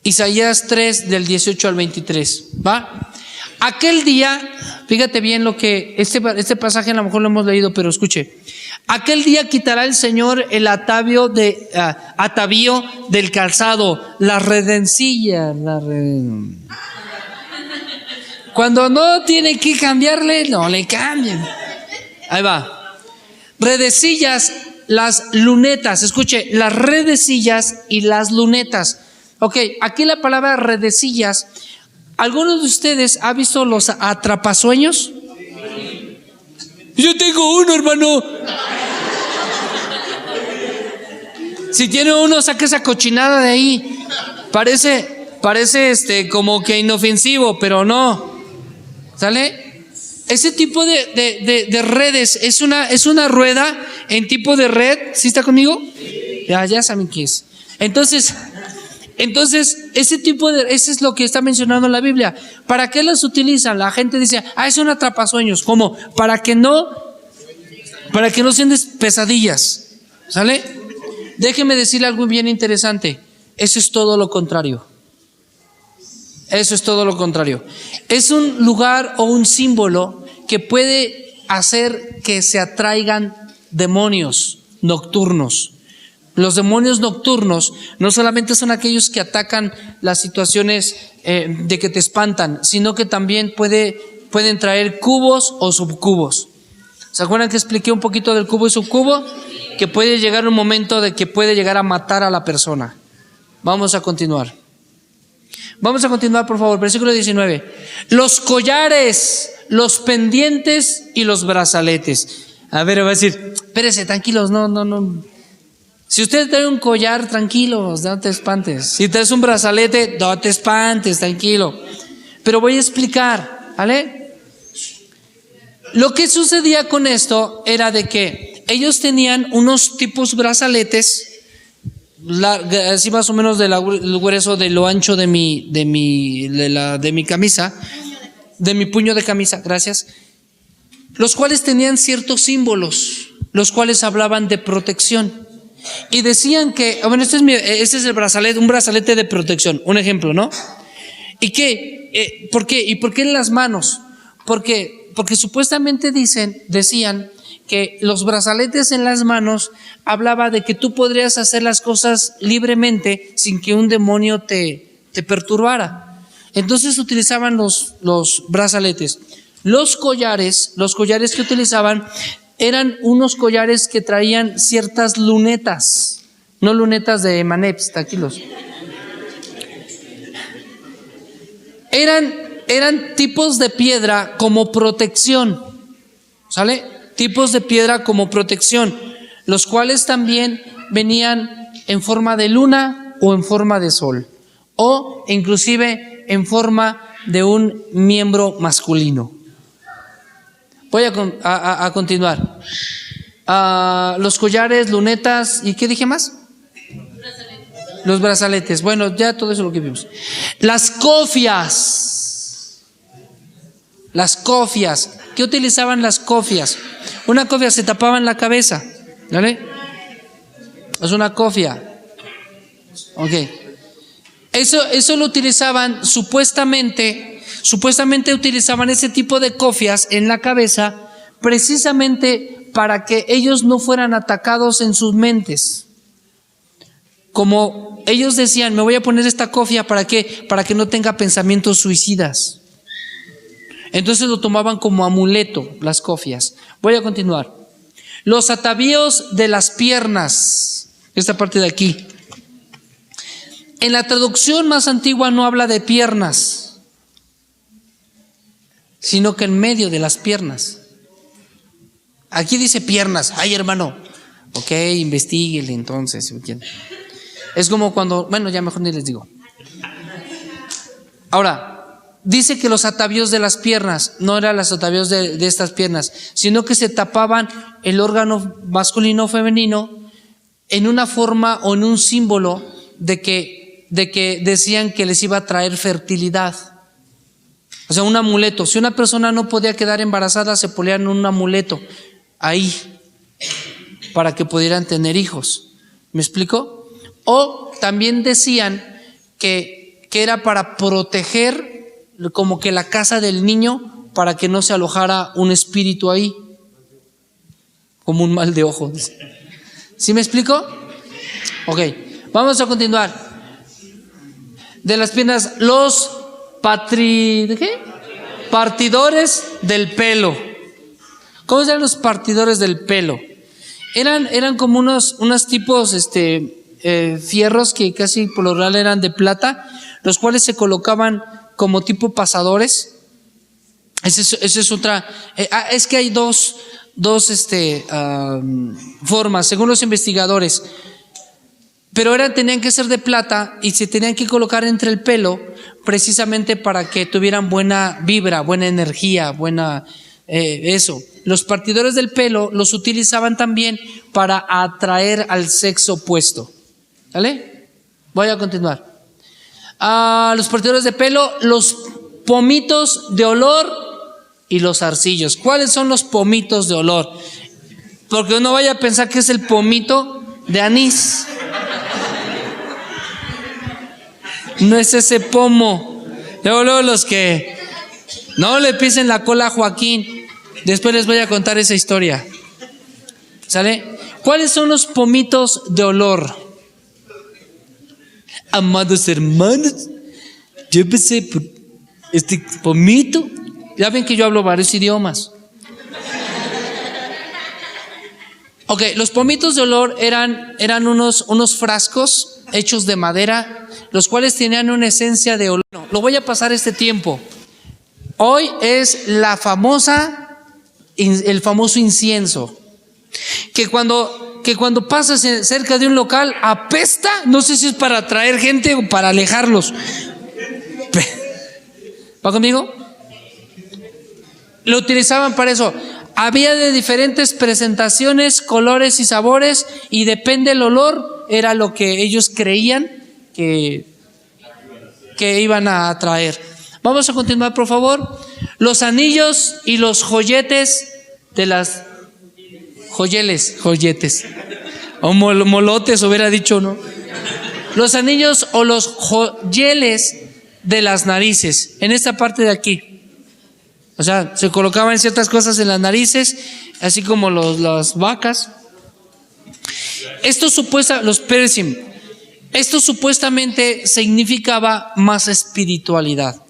Isaías 3 del 18 al 23, ¿va? Aquel día, fíjate bien lo que, este pasaje a lo mejor lo hemos leído, pero escuche. Aquel día quitará el Señor el atavío del calzado, las redencillas, cuando no tiene que cambiarle, no le cambien. Ahí va. Redecillas, las lunetas, escuche, las redecillas y las lunetas. Ok, aquí la palabra redecillas, ¿alguno de ustedes ha visto los atrapasueños? Yo tengo uno, hermano. Si tiene uno, saque esa cochinada de ahí. Parece como que inofensivo, pero no. ¿Sale? Ese tipo de redes es una rueda en tipo de red. ¿Sí está conmigo? Ya saben qué es. Entonces, ese es lo que está mencionando la Biblia. ¿Para qué las utilizan? La gente dice, es un atrapasueños. ¿Cómo? Para que no sientas pesadillas. ¿Sale? Déjeme decirle algo bien interesante. Eso es todo lo contrario. Eso es todo lo contrario. Es un lugar o un símbolo que puede hacer que se atraigan demonios nocturnos. Los demonios nocturnos no solamente son aquellos que atacan las situaciones de que te espantan, sino que también pueden traer cubos o subcubos. ¿Se acuerdan que expliqué un poquito del cubo y subcubo? Que puede llegar un momento de que puede llegar a matar a la persona. Vamos a continuar. Por favor, versículo 19. Los collares, los pendientes y los brazaletes. A ver, va a decir, espérese, tranquilos, no. Si usted trae un collar, tranquilos, no te espantes. Si traes un brazalete, no te espantes, tranquilo. Pero voy a explicar, ¿vale? Lo que sucedía con esto era de que ellos tenían unos tipos brazaletes, así más o menos del grueso de lo ancho de mi camisa, de mi puño de camisa, gracias, los cuales tenían ciertos símbolos, los cuales hablaban de protección. Y decían que, bueno, este es el brazalete, un brazalete de protección, un ejemplo, ¿no? ¿Y qué? ¿Por qué? ¿Y por qué en las manos? Porque supuestamente decían que los brazaletes en las manos hablaba de que tú podrías hacer las cosas libremente sin que un demonio te perturbara. Entonces utilizaban los brazaletes. Los collares que utilizaban eran unos collares que traían ciertas lunetas, no lunetas de Maneps, tranquilos. Eran tipos de piedra como protección, ¿sale? Tipos de piedra como protección, los cuales también venían en forma de luna o en forma de sol, o inclusive en forma de un miembro masculino. Voy a continuar. Los collares, lunetas, ¿y qué dije más? Los brazaletes. Bueno, ya todo eso es lo que vimos. Las cofias. ¿Qué utilizaban las cofias? Una cofia se tapaba en la cabeza, ¿vale? Es una cofia. Ok. Eso lo utilizaban supuestamente utilizaban ese tipo de cofias en la cabeza precisamente para que ellos no fueran atacados en sus mentes. Como ellos decían, me voy a poner esta cofia, ¿para qué? Para que no tenga pensamientos suicidas. Entonces lo tomaban como amuleto, las cofias. Voy a continuar. Los atavíos de las piernas, esta parte de aquí. En la traducción más antigua no habla de piernas, sino que en medio de las piernas. Aquí dice piernas. Ay, hermano. Ok, investíguele entonces. Es como cuando, bueno, ya mejor ni les digo. Ahora, dice que los atavíos de las piernas no eran los atavíos de estas piernas, sino que se tapaban el órgano masculino o femenino en una forma o en un símbolo de que decían que les iba a traer fertilidad. O sea, un amuleto. Si una persona no podía quedar embarazada, se ponían un amuleto ahí para que pudieran tener hijos. ¿Me explico? O también decían que era para proteger como que la casa del niño, para que no se alojara un espíritu ahí, como un mal de ojo. ¿Sí me explico? Ok, vamos a continuar. De las piernas, los partidores del pelo. ¿Cómo se llaman los partidores del pelo? Eran como unos tipos fierros que casi por lo general eran de plata, los cuales se colocaban como tipo pasadores. Esa es otra. Es que hay dos formas, según los investigadores. Pero tenían que ser de plata y se tenían que colocar entre el pelo precisamente para que tuvieran buena vibra, buena energía, eso. Los partidores del pelo los utilizaban también para atraer al sexo opuesto. ¿Vale? Voy a continuar. Los partidores de pelo, los pomitos de olor y los zarcillos. ¿Cuáles son los pomitos de olor? Porque uno vaya a pensar que es el pomito de anís. No es ese pomo. Luego los que no le pisen la cola a Joaquín. Después les voy a contar esa historia. ¿Sale? ¿Cuáles son los pomitos de olor? Amados hermanos, yo empecé por este pomito. Ya ven que yo hablo varios idiomas. Ok, los pomitos de olor eran unos frascos hechos de madera, los cuales tenían una esencia de olor. No, lo voy a pasar este tiempo. Hoy es el famoso incienso, que cuando pasas cerca de un local apesta. No sé si es para atraer gente o para alejarlos. ¿Va conmigo? Lo utilizaban para eso. Había de diferentes presentaciones, colores y sabores, y depende del olor, era lo que ellos creían que iban a atraer. Vamos a continuar, por favor. Los anillos y los joyetes de las joyetes o molotes hubiera dicho, ¿no? Los anillos o los joyeles de las narices, en esta parte de aquí. O sea, se colocaban ciertas cosas en las narices, así como las vacas. Los piercing. Esto supuestamente significaba más espiritualidad.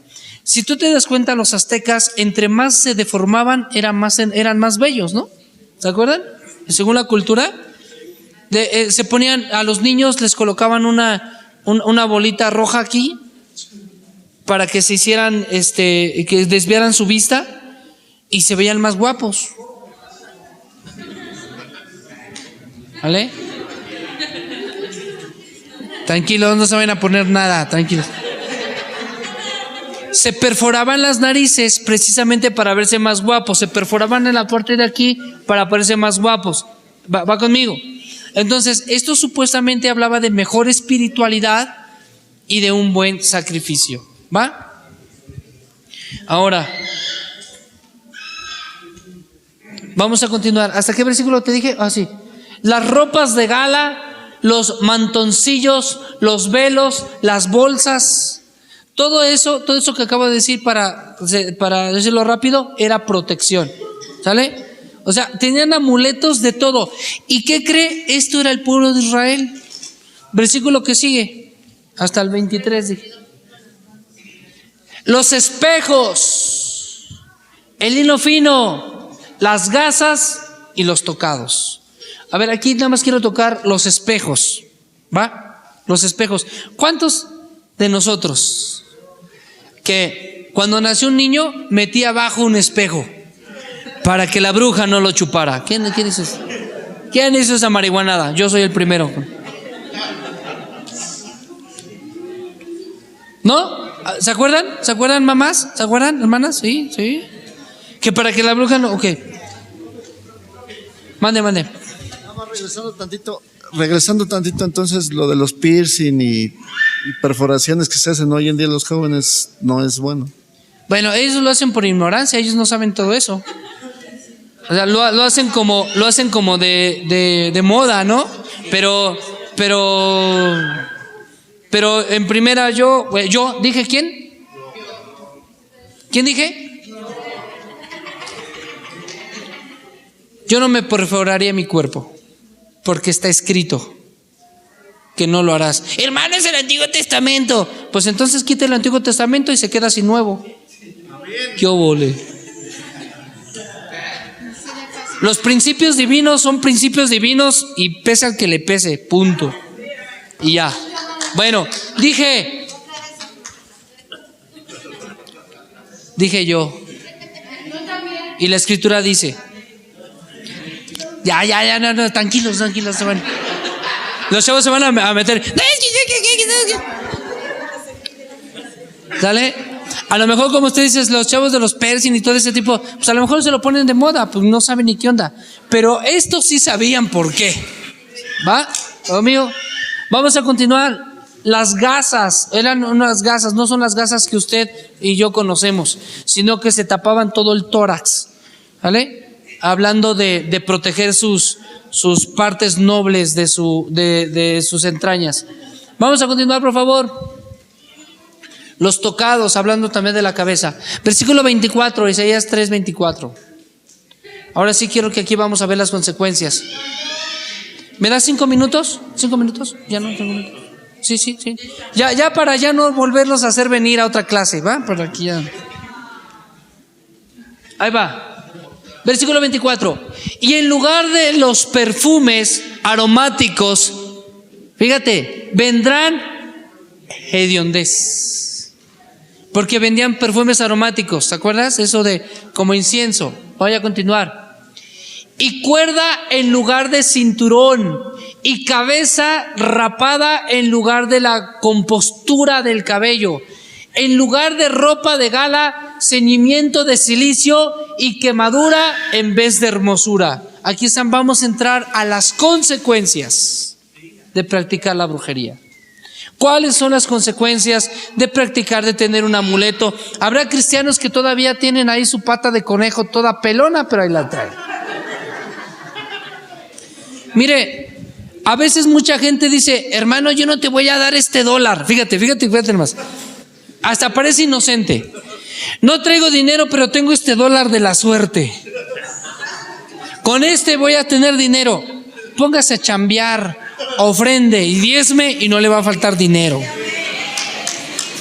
Si tú te das cuenta, los aztecas, entre más se deformaban, eran más bellos, ¿no? ¿Se acuerdan? Según la cultura, se ponían a los niños, les colocaban una bolita roja aquí para que se hicieran, que desviaran su vista y se veían más guapos. ¿Vale? Tranquilos, no se vayan a poner nada, tranquilos. Se perforaban las narices precisamente para verse más guapos. Se perforaban en la parte de aquí para verse más guapos. ¿Va conmigo? Entonces, esto supuestamente hablaba de mejor espiritualidad y de un buen sacrificio. ¿Va? Ahora, vamos a continuar. ¿Hasta qué versículo te dije? Sí. Las ropas de gala, los mantoncillos, los velos, las bolsas, todo eso que acabo de decir, para decirlo rápido, era protección. ¿Sale? O sea, tenían amuletos de todo. ¿Y qué cree? Esto era el pueblo de Israel. Versículo que sigue, hasta el 23 dije. Los espejos, el lino fino, las gasas y los tocados. A ver, aquí nada más quiero tocar los espejos. ¿Va? Los espejos. ¿Cuántos de nosotros que Cuando nació un niño, metía abajo un espejo para que la bruja no lo chupara. ¿Quién hizo eso? ¿Quién hizo esa marihuanada? Yo soy el primero. ¿No? ¿Se acuerdan? ¿Se acuerdan, mamás? ¿Se acuerdan, hermanas? Sí, sí. Que para que la bruja no... Ok. Mande. Regresando tantito, entonces lo de los piercing y perforaciones que se hacen hoy en día los jóvenes no es bueno. Bueno, ellos lo hacen por ignorancia, ellos no saben todo eso. O sea, lo hacen como de moda, ¿no? Pero en primera yo dije, ¿quién? ¿Quién dije? Yo no me perforaría mi cuerpo, porque está escrito que no lo harás. Hermano, es el Antiguo Testamento. Pues entonces quita el Antiguo Testamento y se queda sin nuevo. ¿Qué óvole? Los principios divinos son principios divinos y pese al que le pese, punto. Y ya. Bueno, dije yo. Y la escritura dice. Ya, no, tranquilos, se van. Los chavos se van a meter. ¿Sale? A lo mejor, como usted dice, los chavos de los piercing y todo ese tipo, pues a lo mejor se lo ponen de moda, pues no saben ni qué onda. Pero estos sí sabían por qué. ¿Va? Todo mío. Vamos a continuar. Las gasas, eran unas gasas, no son las gasas que usted y yo conocemos, sino que se tapaban todo el tórax. ¿Vale? Hablando de proteger sus partes nobles de sus entrañas. Vamos a continuar, por favor. Los tocados, hablando también de la cabeza. Versículo 24, Isaías 3:24. Ahora sí quiero que aquí vamos a ver las consecuencias. ¿Me das 5 minutos? ¿5 minutos? Ya no, 5 minutos. Sí. Ya para ya no volverlos a hacer venir a otra clase, ¿va? Por aquí ya. Ahí va. Versículo 24. Y en lugar de los perfumes aromáticos, fíjate, vendrán hediondez. Porque vendían perfumes aromáticos, ¿te acuerdas? Eso de como incienso. Voy a continuar. Y cuerda en lugar de cinturón, y cabeza rapada en lugar de la compostura del cabello, en lugar de ropa de gala, ceñimiento de cilicio y quemadura en vez de hermosura. Aquí vamos a entrar a las consecuencias de practicar la brujería. ¿Cuáles son las consecuencias de practicar, de tener un amuleto? Habrá cristianos que todavía tienen ahí su pata de conejo toda pelona, pero ahí la traen. Mire, a veces mucha gente dice, hermano, yo no te voy a dar este dólar. Fíjate nomás. Hasta parece inocente. No traigo dinero, pero tengo este dólar de la suerte. Con este voy a tener dinero. Póngase a chambear, ofrende y diezme y no le va a faltar dinero.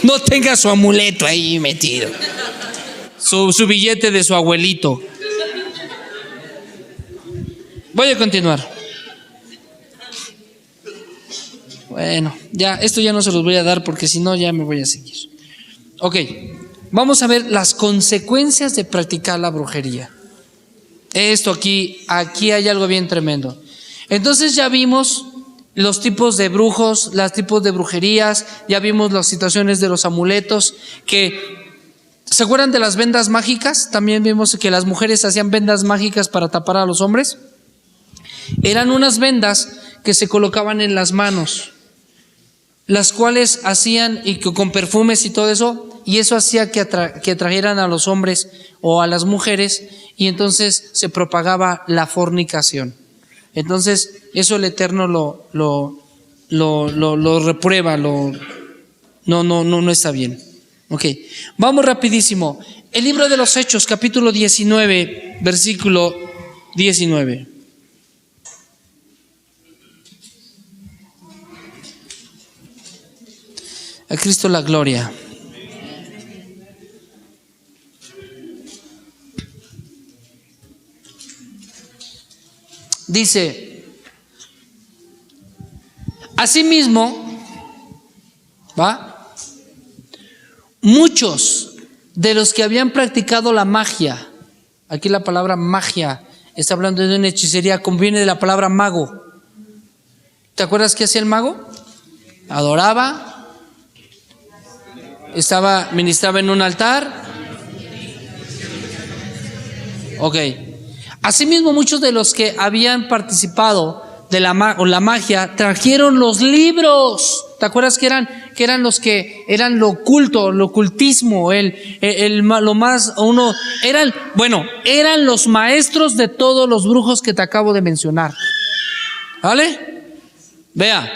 No tenga su amuleto ahí metido, su billete de su abuelito. Voy a continuar. Bueno, ya, esto ya no se los voy a dar porque si no ya me voy a seguir. Ok, vamos a ver las consecuencias de practicar la brujería. Esto aquí hay algo bien tremendo. Entonces ya vimos los tipos de brujos, los tipos de brujerías, ya vimos las situaciones de los amuletos, ¿se acuerdan de las vendas mágicas? También vimos que las mujeres hacían vendas mágicas para tapar a los hombres. Eran unas vendas que se colocaban en las manos, las cuales hacían, y con perfumes y todo eso, y eso hacía que atrajeran a los hombres o a las mujeres, y entonces se propagaba la fornicación. Entonces eso el Eterno lo reprueba, no está bien. Ok, vamos rapidísimo. El libro de los Hechos, capítulo 19, versículo 19. A Cristo la gloria. Dice, asimismo, muchos de los que habían practicado la magia. Aquí la palabra magia está hablando de una hechicería, como viene de la palabra mago. ¿Te acuerdas qué hacía el mago? Adoraba, ministraba en un altar. Ok. Asimismo, muchos de los que habían participado de la magia trajeron los libros. ¿Te acuerdas que eran los que eran lo oculto, lo ocultismo, lo más uno eran los maestros de todos los brujos que te acabo de mencionar? ¿Vale? Vea.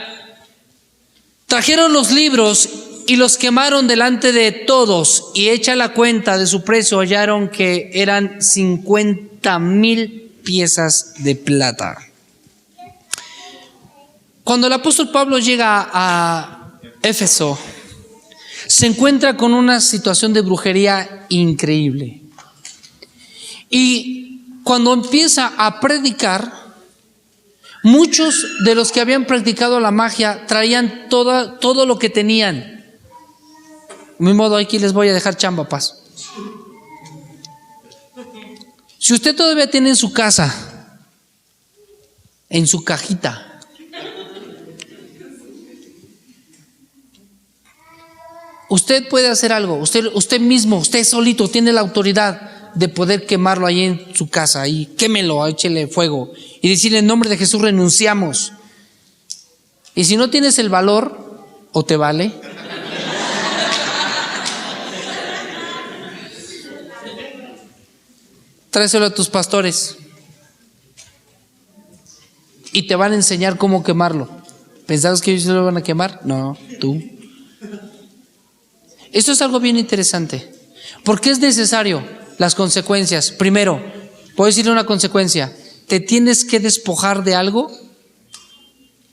Trajeron los libros y los quemaron delante de todos, y hecha la cuenta de su precio hallaron que eran 50,000 piezas de plata. Cuando el apóstol Pablo llega a Éfeso, se encuentra con una situación de brujería increíble. Y cuando empieza a predicar, muchos de los que habían practicado la magia traían todo lo que tenían. De mi modo, aquí les voy a dejar chamba, paz. Si usted todavía tiene en su casa, en su cajita, usted puede hacer algo. Usted mismo, usted solito tiene la autoridad de poder quemarlo ahí en su casa. Y quémelo, échele fuego y decirle: en nombre de Jesús renunciamos. Y si no tienes el valor, o te vale, tráeselo a tus pastores y te van a enseñar cómo quemarlo. ¿Pensabas que ellos lo van a quemar? No, tú. Esto es algo bien interesante. ¿Por qué es necesario? Las consecuencias. Primero, puedo decirle una consecuencia: te tienes que despojar de algo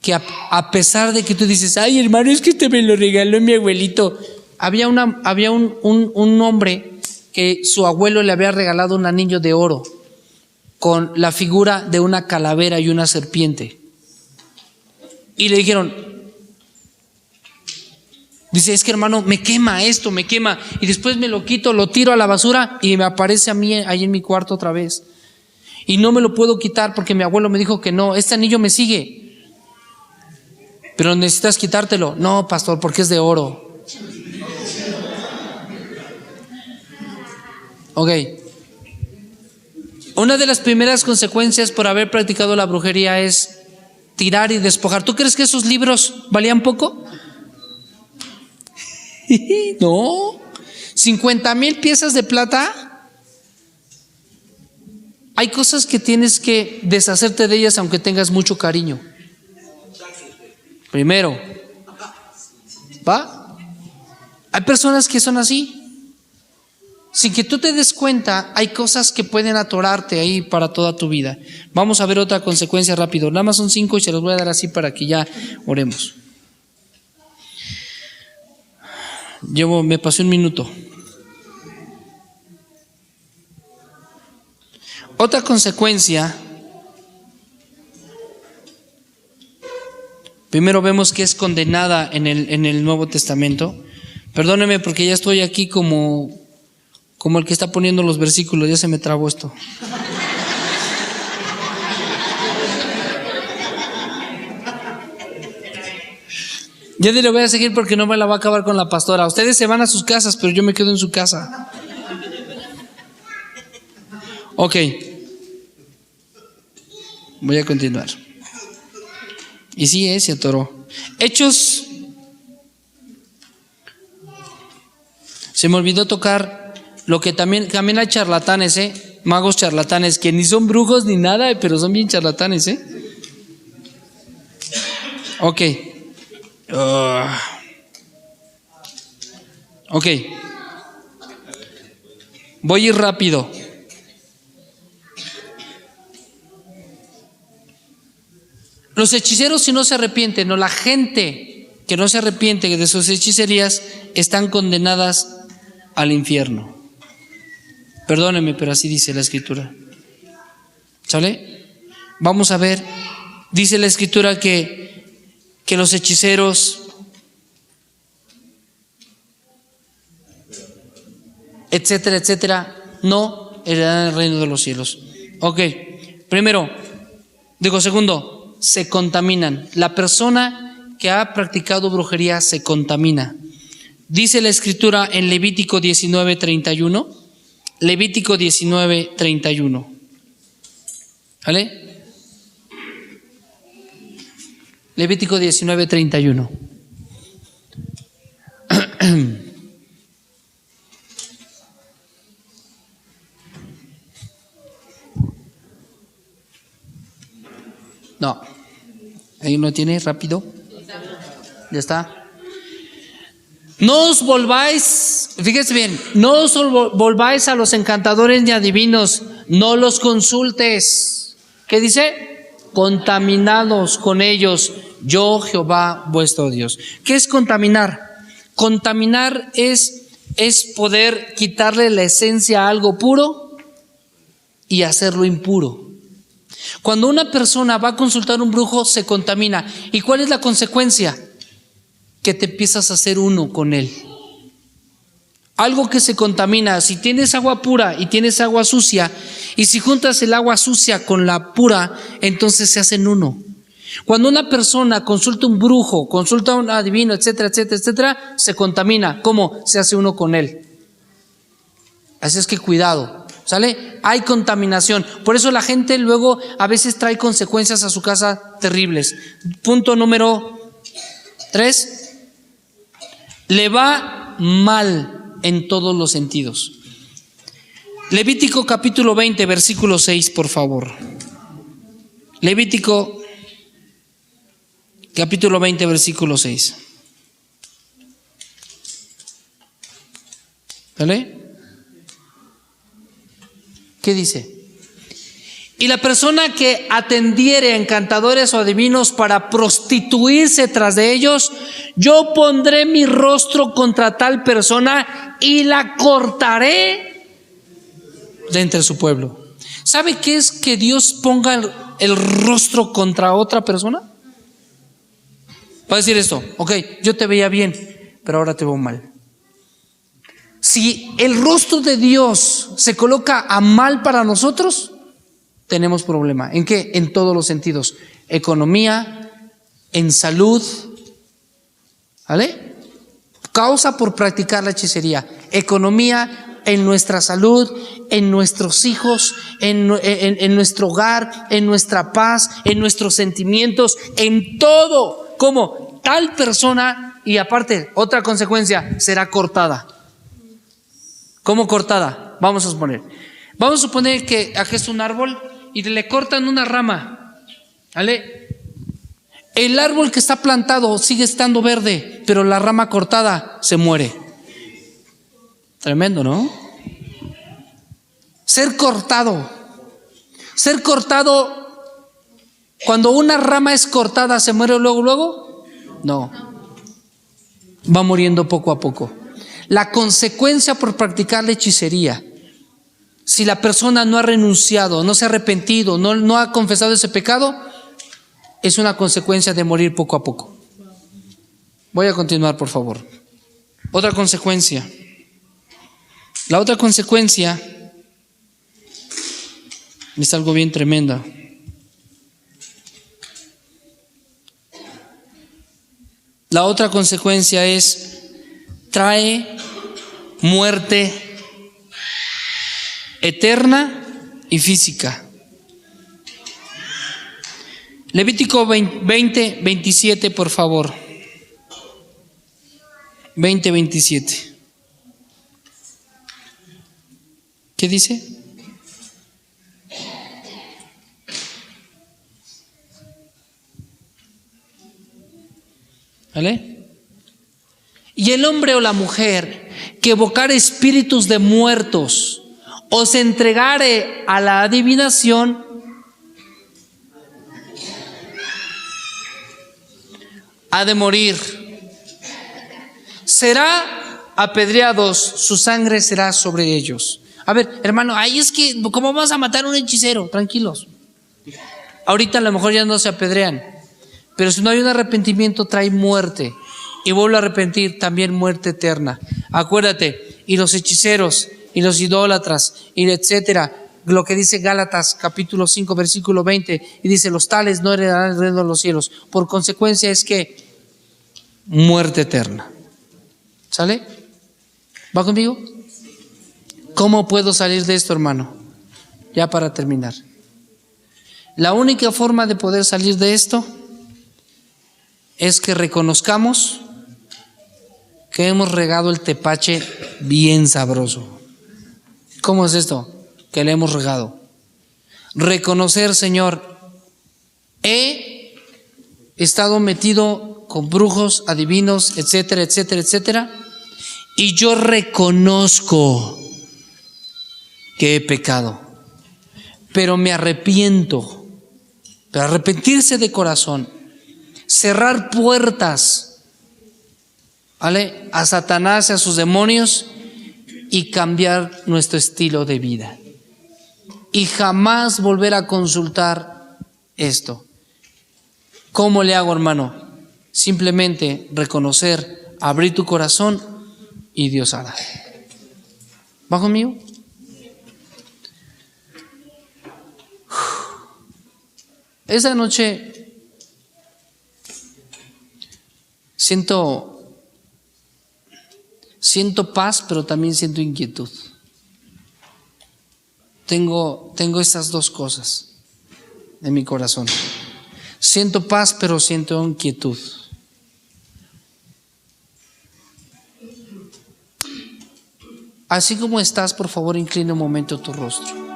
que a pesar de que tú dices: ay, hermano, es que este me lo regaló mi abuelito. Había un hombre que su abuelo le había regalado un anillo de oro con la figura de una calavera y una serpiente. Y le dijeron, dice: es que hermano, me quema esto, me quema. Y después me lo quito, lo tiro a la basura y me aparece a mí ahí en mi cuarto otra vez. Y no me lo puedo quitar porque mi abuelo me dijo que no, este anillo me sigue. Pero necesitas quitártelo. No, pastor, porque es de oro. Ok. Una de las primeras consecuencias por haber practicado la brujería es tirar y despojar. ¿Tú crees que esos libros valían poco? No. 50,000 piezas de plata. Hay cosas que tienes que deshacerte de ellas aunque tengas mucho cariño. Primero, ¿va? Hay personas que son así. Sin que tú te des cuenta, hay cosas que pueden atorarte ahí para toda tu vida. Vamos a ver otra consecuencia rápido. Nada más son 5 y se los voy a dar así para que ya oremos. Me pasé 1 minuto. Otra consecuencia. Primero vemos que es condenada en el Nuevo Testamento. Perdóneme porque ya estoy aquí como el que está poniendo los versículos, ya se me trabó esto. Ya le voy a seguir porque no me la va a acabar con la pastora. Ustedes se van a sus casas, pero yo me quedo en su casa. Ok. Voy a continuar. Y sí, se atoró. Hechos. Se me olvidó tocar lo que también hay charlatanes, magos charlatanes, que ni son brujos ni nada, pero son bien charlatanes, Ok. Ok. Voy a ir rápido. Los hechiceros, si no se arrepienten, o la gente que no se arrepiente de sus hechicerías, están condenadas al infierno. Perdónenme, pero así dice la Escritura. ¿Sale? Vamos a ver. Dice la Escritura que los hechiceros etcétera, etcétera, no heredarán el reino de los cielos. Ok, segundo, se contaminan. La persona que ha practicado brujería se contamina. Dice la Escritura en Levítico 19:31. Levítico 19:31. ¿Vale? Levítico 19:31. No. Ahí uno tiene rápido. Ya está. No os volváis, fíjese bien, no os volváis a los encantadores ni adivinos, no los consultes. ¿Qué dice? Contaminados con ellos, yo Jehová vuestro Dios. ¿Qué es contaminar? Contaminar es poder quitarle la esencia a algo puro y hacerlo impuro. Cuando una persona va a consultar a un brujo, se contamina. ¿Y cuál es la consecuencia? Que te empiezas a hacer uno con él. Algo que se contamina. Si tienes agua pura y tienes agua sucia, y si juntas el agua sucia con la pura, entonces se hacen uno. Cuando una persona consulta a un brujo, consulta a un adivino, etcétera, etcétera, etcétera, se contamina. ¿Cómo? Se hace uno con él. Así es que cuidado, ¿sale? Hay contaminación. Por eso la gente luego a veces trae consecuencias a su casa terribles. Punto número 3. Le va mal en todos los sentidos. Levítico capítulo 20, versículo 6, por favor. Levítico capítulo 20, versículo 6. ¿Vale? ¿Qué dice? Y la persona que atendiere a encantadores o adivinos para prostituirse tras de ellos, yo pondré mi rostro contra tal persona y la cortaré de entre su pueblo. ¿Sabe qué es que Dios ponga el rostro contra otra persona? Va a decir esto: ok, yo te veía bien, pero ahora te veo mal. Si el rostro de Dios se coloca a mal para nosotros, tenemos problema. ¿En qué? En todos los sentidos. Economía, en salud, ¿vale? Causa por practicar la hechicería. Economía, en nuestra salud, en nuestros hijos, en nuestro hogar, en nuestra paz, en nuestros sentimientos, en todo. Como tal persona, y aparte, otra consecuencia, será cortada. ¿Cómo cortada? Vamos a suponer que aquí es un árbol y le cortan una rama, ¿vale? El árbol que está plantado sigue estando verde, pero la rama cortada se muere. Tremendo, ¿no? Ser cortado. Cuando una rama es cortada, ¿se muere luego? No. Va muriendo poco a poco. La consecuencia por practicar la hechicería, si la persona no ha renunciado, no se ha arrepentido, no ha confesado ese pecado, es una consecuencia de morir poco a poco. Voy a continuar, por favor. Otra consecuencia. La otra consecuencia es algo bien tremenda. La otra consecuencia trae muerte eterna y física. Levítico 20, 27, por favor. 20, 27. ¿Qué dice? ¿Vale? Y el hombre o la mujer que evocare espíritus de muertos o se entregare a la adivinación, ha de morir. Será apedreados, su sangre será sobre ellos. A ver, hermano, ahí es que, ¿cómo vamos a matar a un hechicero? Tranquilos. Ahorita a lo mejor ya no se apedrean, pero si no hay un arrepentimiento, trae muerte. Y vuelvo a repetir, también muerte eterna. Acuérdate, y los hechiceros y los idólatras, y etcétera. Lo que dice Gálatas capítulo 5 versículo 20, y dice: los tales no heredarán el reino de los cielos. Por consecuencia es que muerte eterna. ¿Sale? ¿Va conmigo? ¿Cómo puedo salir de esto, hermano? Ya para terminar. La única forma de poder salir de esto es que reconozcamos que hemos regado el tepache bien sabroso. ¿Cómo es esto? Que le hemos regado. Reconocer, Señor, he estado metido con brujos, adivinos, etcétera, etcétera, etcétera, y yo reconozco que he pecado, pero me arrepiento. Pero arrepentirse de corazón, cerrar puertas, ¿vale?, a Satanás y a sus demonios, y cambiar nuestro estilo de vida. Y jamás volver a consultar esto. ¿Cómo le hago, hermano? Simplemente reconocer, abrir tu corazón y Dios hará. ¿Va conmigo? Esa noche siento paz, pero también siento inquietud. Tengo estas dos cosas en mi corazón. Siento paz, pero siento inquietud. Así como estás, por favor, inclina un momento tu rostro.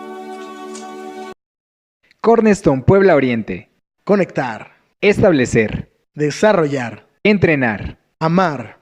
Cornerstone Puebla Oriente. Conectar. Establecer. Desarrollar. Entrenar. Amar.